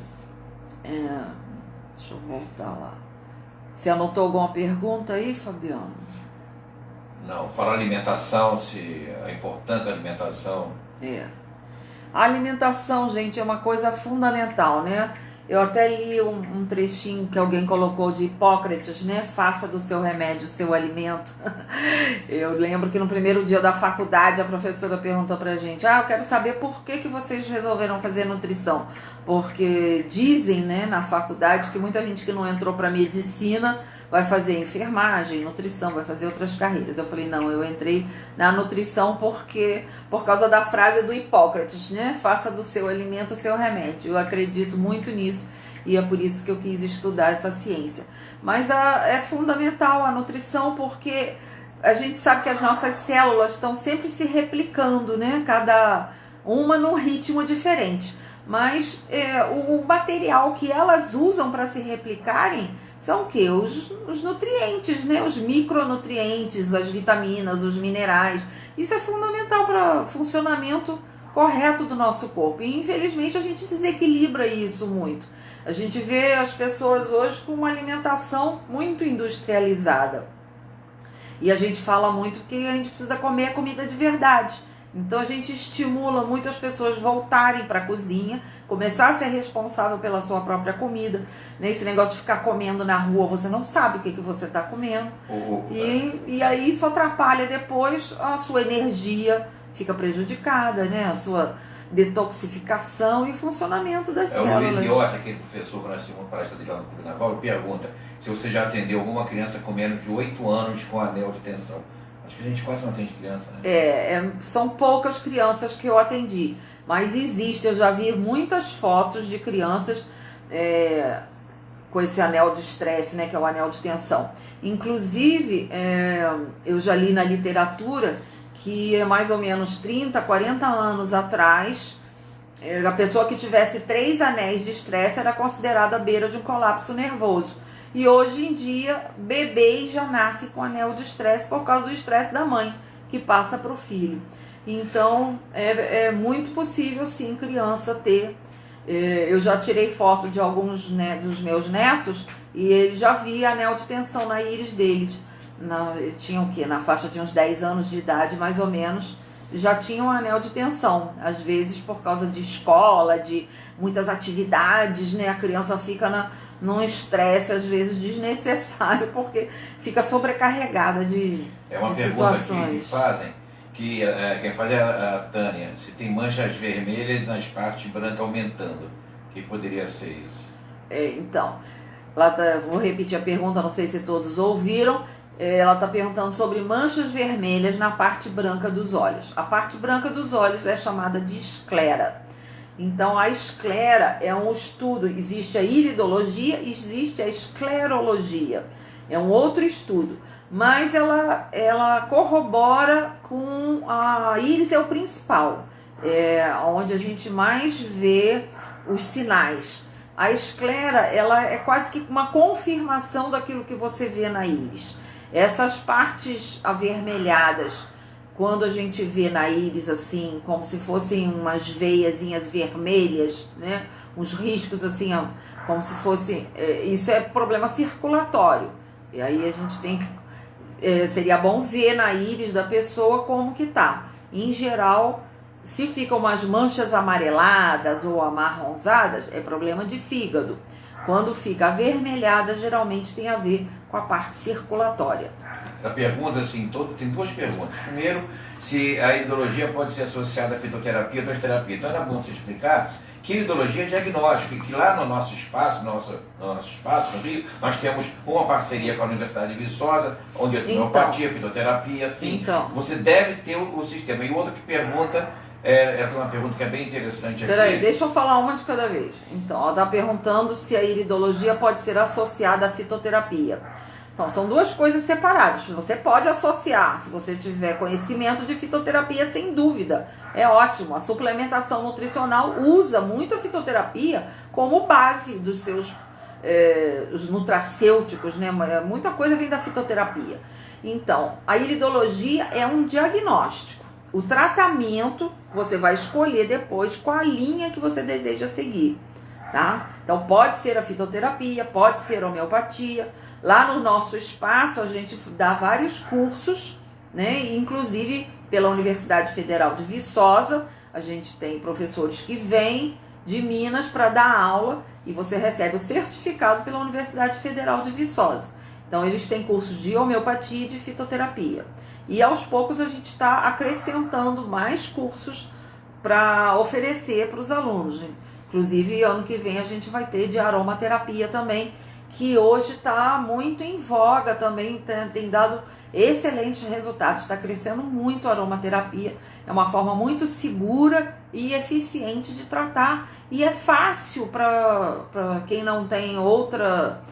Deixa eu voltar lá. Você anotou alguma pergunta aí, Fabiano? Não, fala alimentação, a importância da alimentação. A alimentação, gente, é uma coisa fundamental, né? Eu até li um trechinho que alguém colocou de Hipócrates, né? Faça do seu remédio o seu alimento. Eu lembro que no primeiro dia da faculdade a professora perguntou pra gente: eu quero saber por que vocês resolveram fazer nutrição. Porque dizem, né, na faculdade que muita gente que não entrou pra medicina vai fazer enfermagem, nutrição, vai fazer outras carreiras. Eu falei, não, eu entrei na nutrição por causa da frase do Hipócrates, né? Faça do seu alimento o seu remédio. Eu acredito muito nisso e é por isso que eu quis estudar essa ciência. Mas é fundamental a nutrição porque a gente sabe que as nossas células estão sempre se replicando, né? Cada uma num ritmo diferente. Mas o material que elas usam para se replicarem são o quê? Os nutrientes, né? Os micronutrientes, as vitaminas, os minerais. Isso é fundamental para o funcionamento correto do nosso corpo. E infelizmente a gente desequilibra isso muito. A gente vê as pessoas hoje com uma alimentação muito industrializada. E a gente fala muito que a gente precisa comer comida de verdade. Então a gente estimula muito as pessoas voltarem para a cozinha, começar a ser responsável pela sua própria comida. Nesse negócio de ficar comendo na rua, você não sabe o que você está comendo. E aí isso atrapalha depois a sua energia, fica prejudicada, né? A sua detoxificação e funcionamento das células. O Luiz Iota, aquele professor que nós temos uma palestra dele lá no Clube Naval, pergunta se você já atendeu alguma criança com menos de 8 anos com anel de tensão. Acho que a gente quase não atende criança, né? São poucas crianças que eu atendi, mas existe, eu já vi muitas fotos de crianças com esse anel de estresse, né, que é o anel de tensão. Inclusive, eu já li na literatura que mais ou menos 30, 40 anos atrás, a pessoa que tivesse 3 anéis de estresse era considerada à beira de um colapso nervoso. E hoje em dia, bebê já nasce com anel de estresse por causa do estresse da mãe, que passa para o filho. Então, é muito possível, sim, criança ter. Eu já tirei foto de alguns dos meus netos e ele já via anel de tensão na íris deles. Tinham o quê? Na faixa de uns 10 anos de idade, mais ou menos, já tinham um anel de tensão. Às vezes, por causa de escola, de muitas atividades, né? A criança fica num estresse, às vezes, desnecessário, porque fica sobrecarregada de uma situações. Pergunta que fazem, quem faz é a Tânia, se tem manchas vermelhas nas partes brancas aumentando, que poderia ser isso? Então, vou repetir a pergunta, não sei se todos ouviram. Ela está perguntando sobre manchas vermelhas na parte branca dos olhos. A parte branca dos olhos é chamada de esclera. Então, a esclera é um estudo, existe a iridologia e existe a esclerologia. É um outro estudo, mas ela corrobora com a íris, é o principal, onde a gente mais vê os sinais. A esclera, ela é quase que uma confirmação daquilo que você vê na íris. Essas partes avermelhadas, quando a gente vê na íris assim, como se fossem umas veiazinhas vermelhas, né? Uns riscos assim, ó, como se fosse, isso é problema circulatório. E aí a gente tem que, seria bom ver na íris da pessoa como que tá. Em geral, se ficam umas manchas amareladas ou amarronzadas, é problema de fígado. Quando fica avermelhada, geralmente tem a ver com a parte circulatória. A pergunta, assim, tem duas perguntas. Primeiro, se a iridologia pode ser associada à fitoterapia ou transterapia. Então era bom você explicar que iridologia é diagnóstico, e que lá no nosso espaço, no Rio, nós temos uma parceria com a Universidade de Viçosa, onde eu tenho homeopatia, fitoterapia, sim. Então, você deve ter o sistema. E outra que pergunta, essa é uma pergunta que é bem interessante aqui. Peraí, deixa eu falar uma de cada vez. Então, ela está perguntando se a iridologia pode ser associada à fitoterapia. Então, são duas coisas separadas. Você pode associar, se você tiver conhecimento de fitoterapia, sem dúvida. É ótimo. A suplementação nutricional usa muito a fitoterapia como base dos seus os nutracêuticos, né? Muita coisa vem da fitoterapia. Então, a iridologia é um diagnóstico. O tratamento você vai escolher depois qual a linha que você deseja seguir, tá? Então, pode ser a fitoterapia, pode ser a homeopatia. Lá no nosso espaço, a gente dá vários cursos, né? Inclusive, pela Universidade Federal de Viçosa, a gente tem professores que vêm de Minas para dar aula e você recebe o certificado pela Universidade Federal de Viçosa. Então, eles têm cursos de homeopatia e de fitoterapia. E, aos poucos, a gente está acrescentando mais cursos para oferecer para os alunos. Inclusive, ano que vem, a gente vai ter de aromaterapia também, que hoje está muito em voga também, tem dado excelentes resultados, está crescendo muito a aromaterapia, é uma forma muito segura e eficiente de tratar, e é fácil para quem não tem outra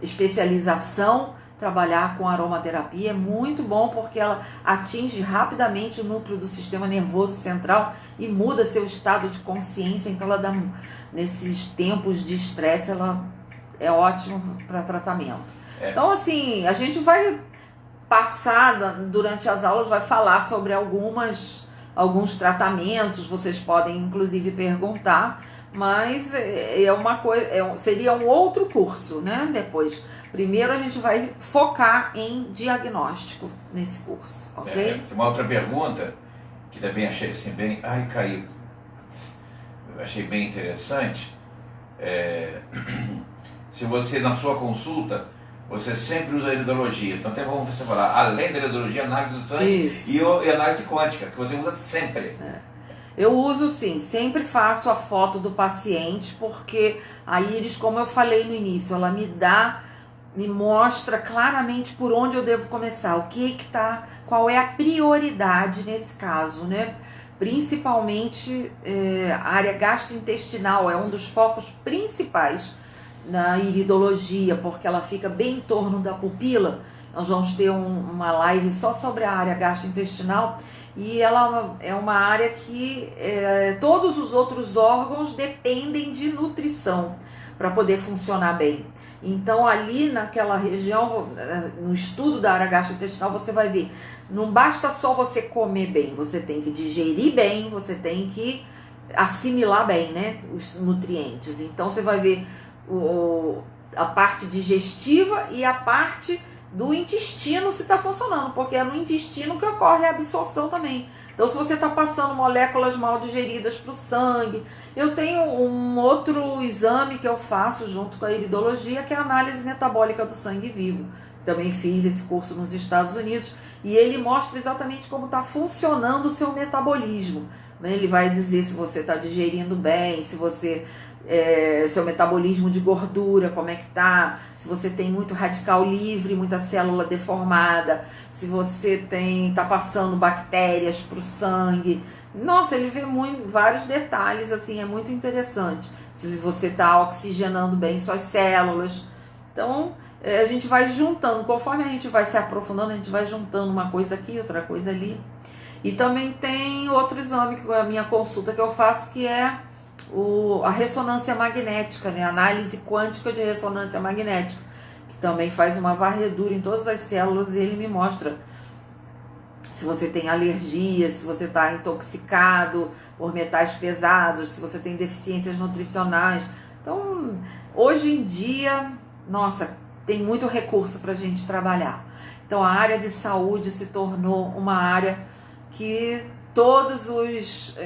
especialização. Trabalhar com aromaterapia é muito bom porque ela atinge rapidamente o núcleo do sistema nervoso central e muda seu estado de consciência. Então ela dá, nesses tempos de estresse, ela é ótima para tratamento. Então, assim, a gente vai passar durante as aulas, vai falar sobre alguns tratamentos, vocês podem inclusive perguntar, mas seria um outro curso, né? Depois, primeiro a gente vai focar em diagnóstico nesse curso, ok? Uma outra pergunta que também achei assim bem, caiu, achei bem interessante. Se você, na sua consulta, você sempre usa a iridologia. Então até bom você falar, além da iridologia, análise do sangue e análise quântica, que você usa sempre. Eu uso sim, sempre faço a foto do paciente, porque a íris, como eu falei no início, ela me mostra claramente por onde eu devo começar, qual é a prioridade nesse caso, né? Principalmente a área gastrointestinal é um dos focos principais na iridologia, porque ela fica bem em torno da pupila. Nós vamos ter uma live só sobre a área gastrointestinal, e ela é uma área que todos os outros órgãos dependem de nutrição para poder funcionar bem. Então, ali naquela região, no estudo da área gastrointestinal, você vai ver, não basta só você comer bem, você tem que digerir bem, você tem que assimilar bem, né, os nutrientes. Então, você vai ver a parte digestiva e a parte do intestino se está funcionando, porque é no intestino que ocorre a absorção também. Então, se você está passando moléculas mal digeridas para o sangue, eu tenho um outro exame que eu faço junto com a iridologia, que é a análise metabólica do sangue vivo. Também fiz esse curso nos Estados Unidos, e ele mostra exatamente como está funcionando o seu metabolismo. Ele vai dizer se você está digerindo bem, se você seu metabolismo de gordura, como é que tá, se você tem muito radical livre, muita célula deformada, se você tá passando bactérias para o sangue. Nossa, ele vê vários detalhes, assim, é muito interessante. Se você está oxigenando bem suas células. Então, a gente vai juntando, conforme a gente vai se aprofundando, a gente vai juntando uma coisa aqui, outra coisa ali. E também tem outro exame, a minha consulta que eu faço, que é a ressonância magnética, né? Análise quântica de ressonância magnética, que também faz uma varredura em todas as células, e ele me mostra se você tem alergias, se você está intoxicado por metais pesados, se você tem deficiências nutricionais. Então, hoje em dia, nossa, tem muito recurso para a gente trabalhar. Então, a área de saúde se tornou uma área que todos os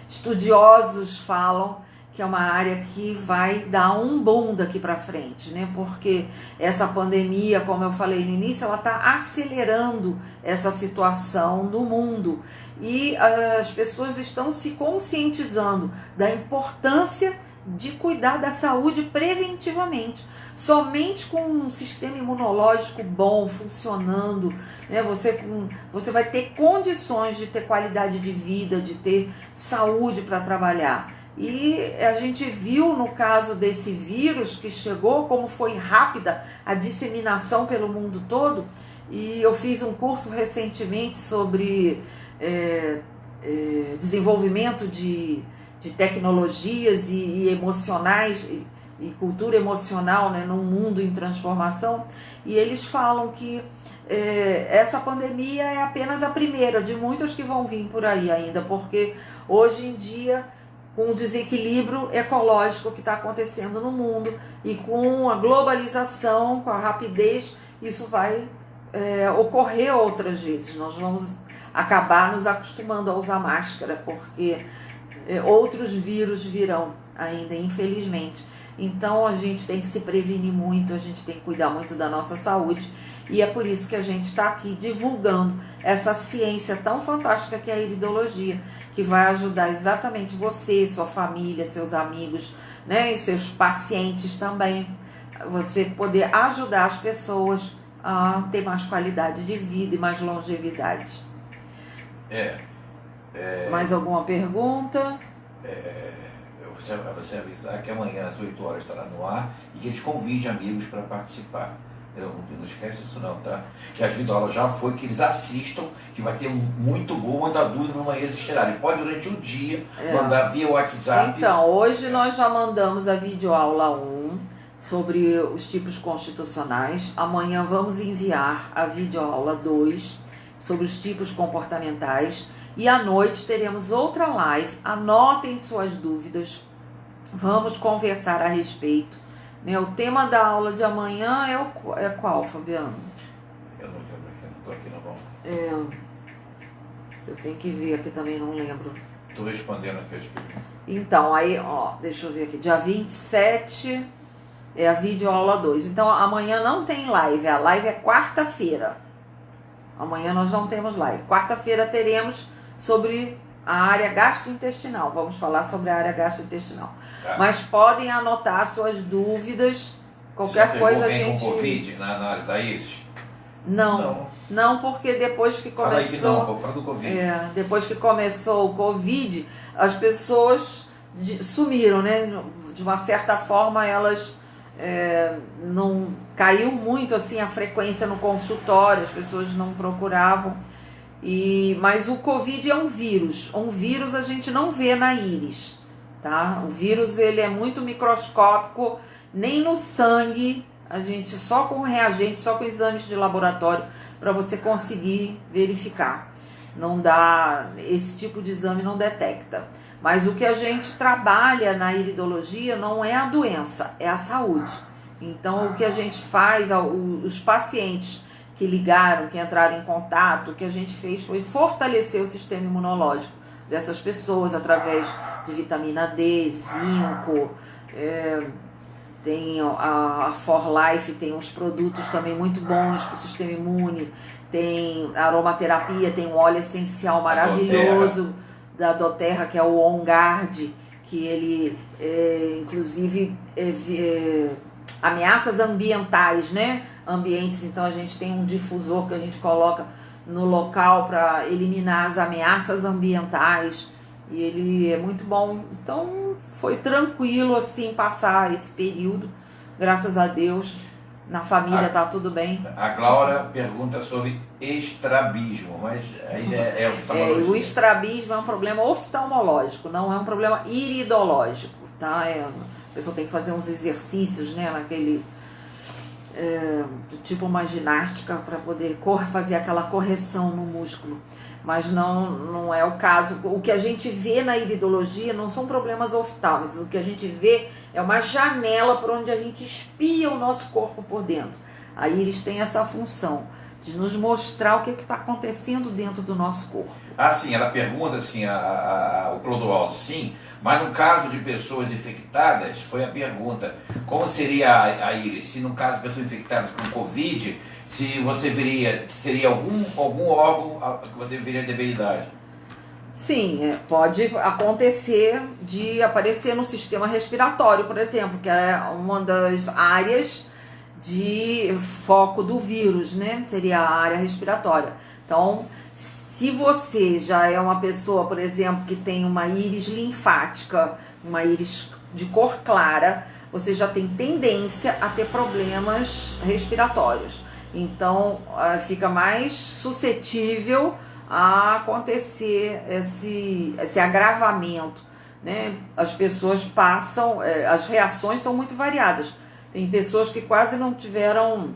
estudiosos falam que é uma área que vai dar um boom daqui para frente, né? Porque essa pandemia, como eu falei no início, ela está acelerando essa situação no mundo e as pessoas estão se conscientizando da importância de cuidar da saúde preventivamente. Somente com um sistema imunológico bom, funcionando, né, você vai ter condições de ter qualidade de vida, de ter saúde para trabalhar. E a gente viu no caso desse vírus que chegou, como foi rápida a disseminação pelo mundo todo. E eu fiz um curso recentemente sobre desenvolvimento de tecnologias e emocionais e cultura emocional, né, num mundo em transformação, e eles falam que essa pandemia é apenas a primeira de muitas que vão vir por aí ainda, porque hoje em dia, com o desequilíbrio ecológico que está acontecendo no mundo e com a globalização, com a rapidez, isso vai ocorrer outras vezes. Nós vamos acabar nos acostumando a usar máscara, porque outros vírus virão ainda, infelizmente. Então a gente tem que se prevenir muito, a gente tem que cuidar muito da nossa saúde, e é por isso que a gente está aqui divulgando essa ciência tão fantástica que é a iridologia, que vai ajudar exatamente você, sua família, seus amigos, né, e seus pacientes também, você poder ajudar as pessoas a ter mais qualidade de vida e mais longevidade. Mais alguma pergunta? Você avisar que amanhã às 8 horas estará no ar e que eles convidem amigos para participar. Não esquece isso não, tá? Que a videoaula já foi, que eles assistam, que vai ter muito bom, mandar dúvida no manhã existirá. E pode durante o dia mandar via WhatsApp. Então, hoje nós já mandamos a videoaula 1 sobre os tipos constitucionais. Amanhã vamos enviar a videoaula 2 sobre os tipos comportamentais. E à noite teremos outra live. Anotem suas dúvidas. Vamos conversar a respeito. O tema da aula de amanhã é qual, Fabiano? Eu não lembro aqui, não estou aqui no bom. Eu tenho que ver aqui também, não lembro. Estou respondendo aqui as perguntas. Então, aí, deixa eu ver aqui. Dia 27 é a videoaula 2. Então, amanhã não tem live. A live é quarta-feira. Amanhã nós não temos live. Quarta-feira teremos sobre a área gastrointestinal. Vamos falar sobre a área gastrointestinal. Mas podem anotar suas dúvidas. Qualquer coisa a gente... com Covid na área da Iris? Não, porque depois que começou... Fala aí que não, fala do Covid. Depois que começou o Covid, as pessoas sumiram, né? De uma certa forma, elas... não caiu muito assim a frequência no consultório, as pessoas não procuravam. Mas o Covid é um vírus. Um vírus a gente não vê na íris, tá? O vírus ele é muito microscópico, nem no sangue, a gente só com reagente, só com exames de laboratório para você conseguir verificar. Não dá, esse tipo de exame não detecta. Mas o que a gente trabalha na iridologia não é a doença, é a saúde. Então o que a gente faz, os pacientes que ligaram, que entraram em contato, o que a gente fez foi fortalecer o sistema imunológico dessas pessoas através de vitamina D, zinco, tem a For Life, tem uns produtos também muito bons para o sistema imune, tem aromaterapia, tem um óleo essencial maravilhoso da doTERRA, que é o On Guard, que ele inclusive ameaças ambientais, né? Ambientes, então a gente tem um difusor que a gente coloca no local para eliminar as ameaças ambientais e ele é muito bom. Então foi tranquilo assim passar esse período, graças a Deus. Na família tá tudo bem. A Glaura pergunta sobre estrabismo, mas aí já é oftalmológico. O estrabismo é um problema oftalmológico, não é um problema iridológico, tá? A pessoa tem que fazer uns exercícios, né, tipo uma ginástica para poder fazer aquela correção no músculo. Mas não é o caso. O que a gente vê na iridologia não são problemas oftálmicos. O que a gente vê é uma janela por onde a gente espia o nosso corpo por dentro. A íris tem essa função de nos mostrar o que está acontecendo dentro do nosso corpo. Ah, sim, ela pergunta assim, o Clodoaldo, sim, mas no caso de pessoas infectadas, foi a pergunta, como seria a íris? Se no caso de pessoas infectadas com Covid, se você seria algum órgão que você veria debilidade? Sim, pode acontecer de aparecer no sistema respiratório, por exemplo, que é uma das áreas de foco do vírus, né? Seria a área respiratória. Então, se você já é uma pessoa, por exemplo, que tem uma íris linfática, uma íris de cor clara, você já tem tendência a ter problemas respiratórios. Então, fica mais suscetível a acontecer esse agravamento, né? As pessoas passam, as reações são muito variadas. Tem pessoas que quase não tiveram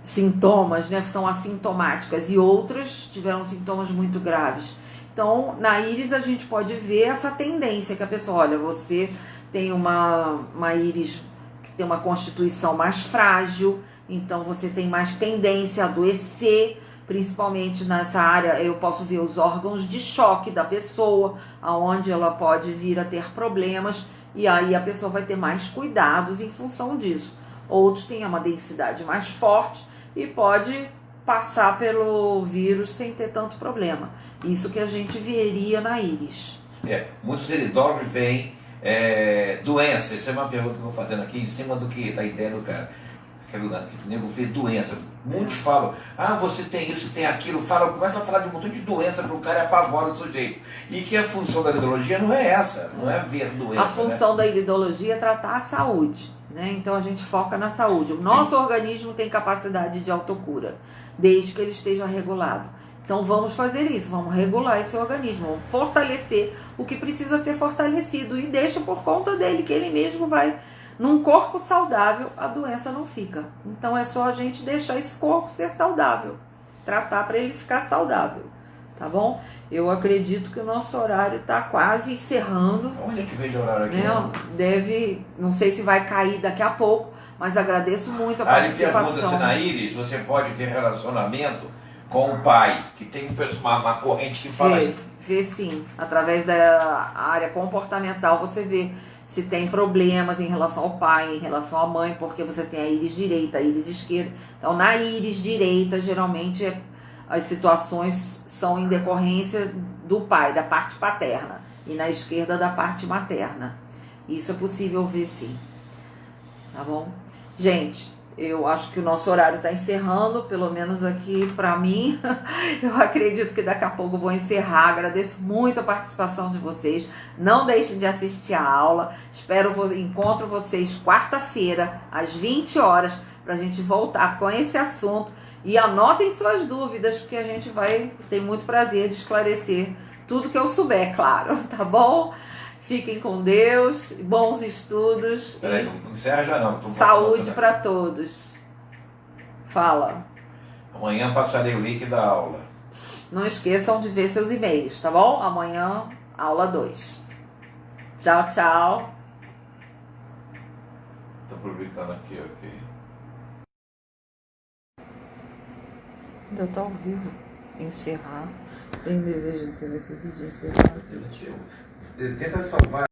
sintomas, né? São assintomáticas, e outras tiveram sintomas muito graves. Então, na íris a gente pode ver essa tendência que a pessoa, olha, você tem uma íris que tem uma constituição mais frágil, então você tem mais tendência a adoecer, principalmente nessa área. Eu posso ver os órgãos de choque da pessoa, aonde ela pode vir a ter problemas, e aí a pessoa vai ter mais cuidados em função disso. Outros têm uma densidade mais forte e pode passar pelo vírus sem ter tanto problema. Isso que a gente veria na íris. Muitos iridólogos veem doenças. Essa é uma pergunta que eu vou fazendo aqui em cima do que da ideia do cara. Aquele lance que o nego vê doença. Muitos falam, você tem isso, tem aquilo, começa a falar de um montão de doença para o cara e apavora o sujeito. E que a função da iridologia não é essa, não é ver doença. A função da iridologia é tratar a saúde, né? Então a gente foca na saúde. O nosso organismo tem capacidade de autocura, desde que ele esteja regulado. Então vamos fazer isso, vamos regular esse organismo, vamos fortalecer o que precisa ser fortalecido e deixa por conta dele, que ele mesmo vai. Num corpo saudável, a doença não fica. Então é só a gente deixar esse corpo ser saudável, tratar para ele ficar saudável, tá bom? Eu acredito que o nosso horário está quase encerrando. Onde a gente vejo o horário aqui? Não sei se vai cair daqui a pouco, mas agradeço muito a participação. Ele pergunta se na íris você pode ver relacionamento com o pai, que tem uma corrente que fala isso. Vê sim, através da área comportamental você vê se tem problemas em relação ao pai, em relação à mãe, porque você tem a íris direita, a íris esquerda. Então, na íris direita, geralmente, as situações são em decorrência do pai, da parte paterna, e na esquerda, da parte materna. Isso é possível ver, sim. Tá bom? Gente, eu acho que o nosso horário está encerrando, pelo menos aqui para mim. Eu acredito que daqui a pouco eu vou encerrar. Agradeço muito a participação de vocês. Não deixem de assistir a aula. Encontro vocês quarta-feira, às 20 horas, para a gente voltar com esse assunto. E anotem suas dúvidas, porque a gente vai ter muito prazer de esclarecer tudo que eu souber, claro. Tá bom? Fiquem com Deus, bons estudos. Peraí, não encerra já não. Saúde para todos. Fala. Amanhã passarei o link da aula. Não esqueçam de ver seus e-mails, tá bom? Amanhã, aula 2. Tchau, tchau. Tô publicando aqui, ok. Ainda tá ao vivo. Encerrar. Tem desejo de encerrar esse vídeo? Encerrar. Tenta salvar.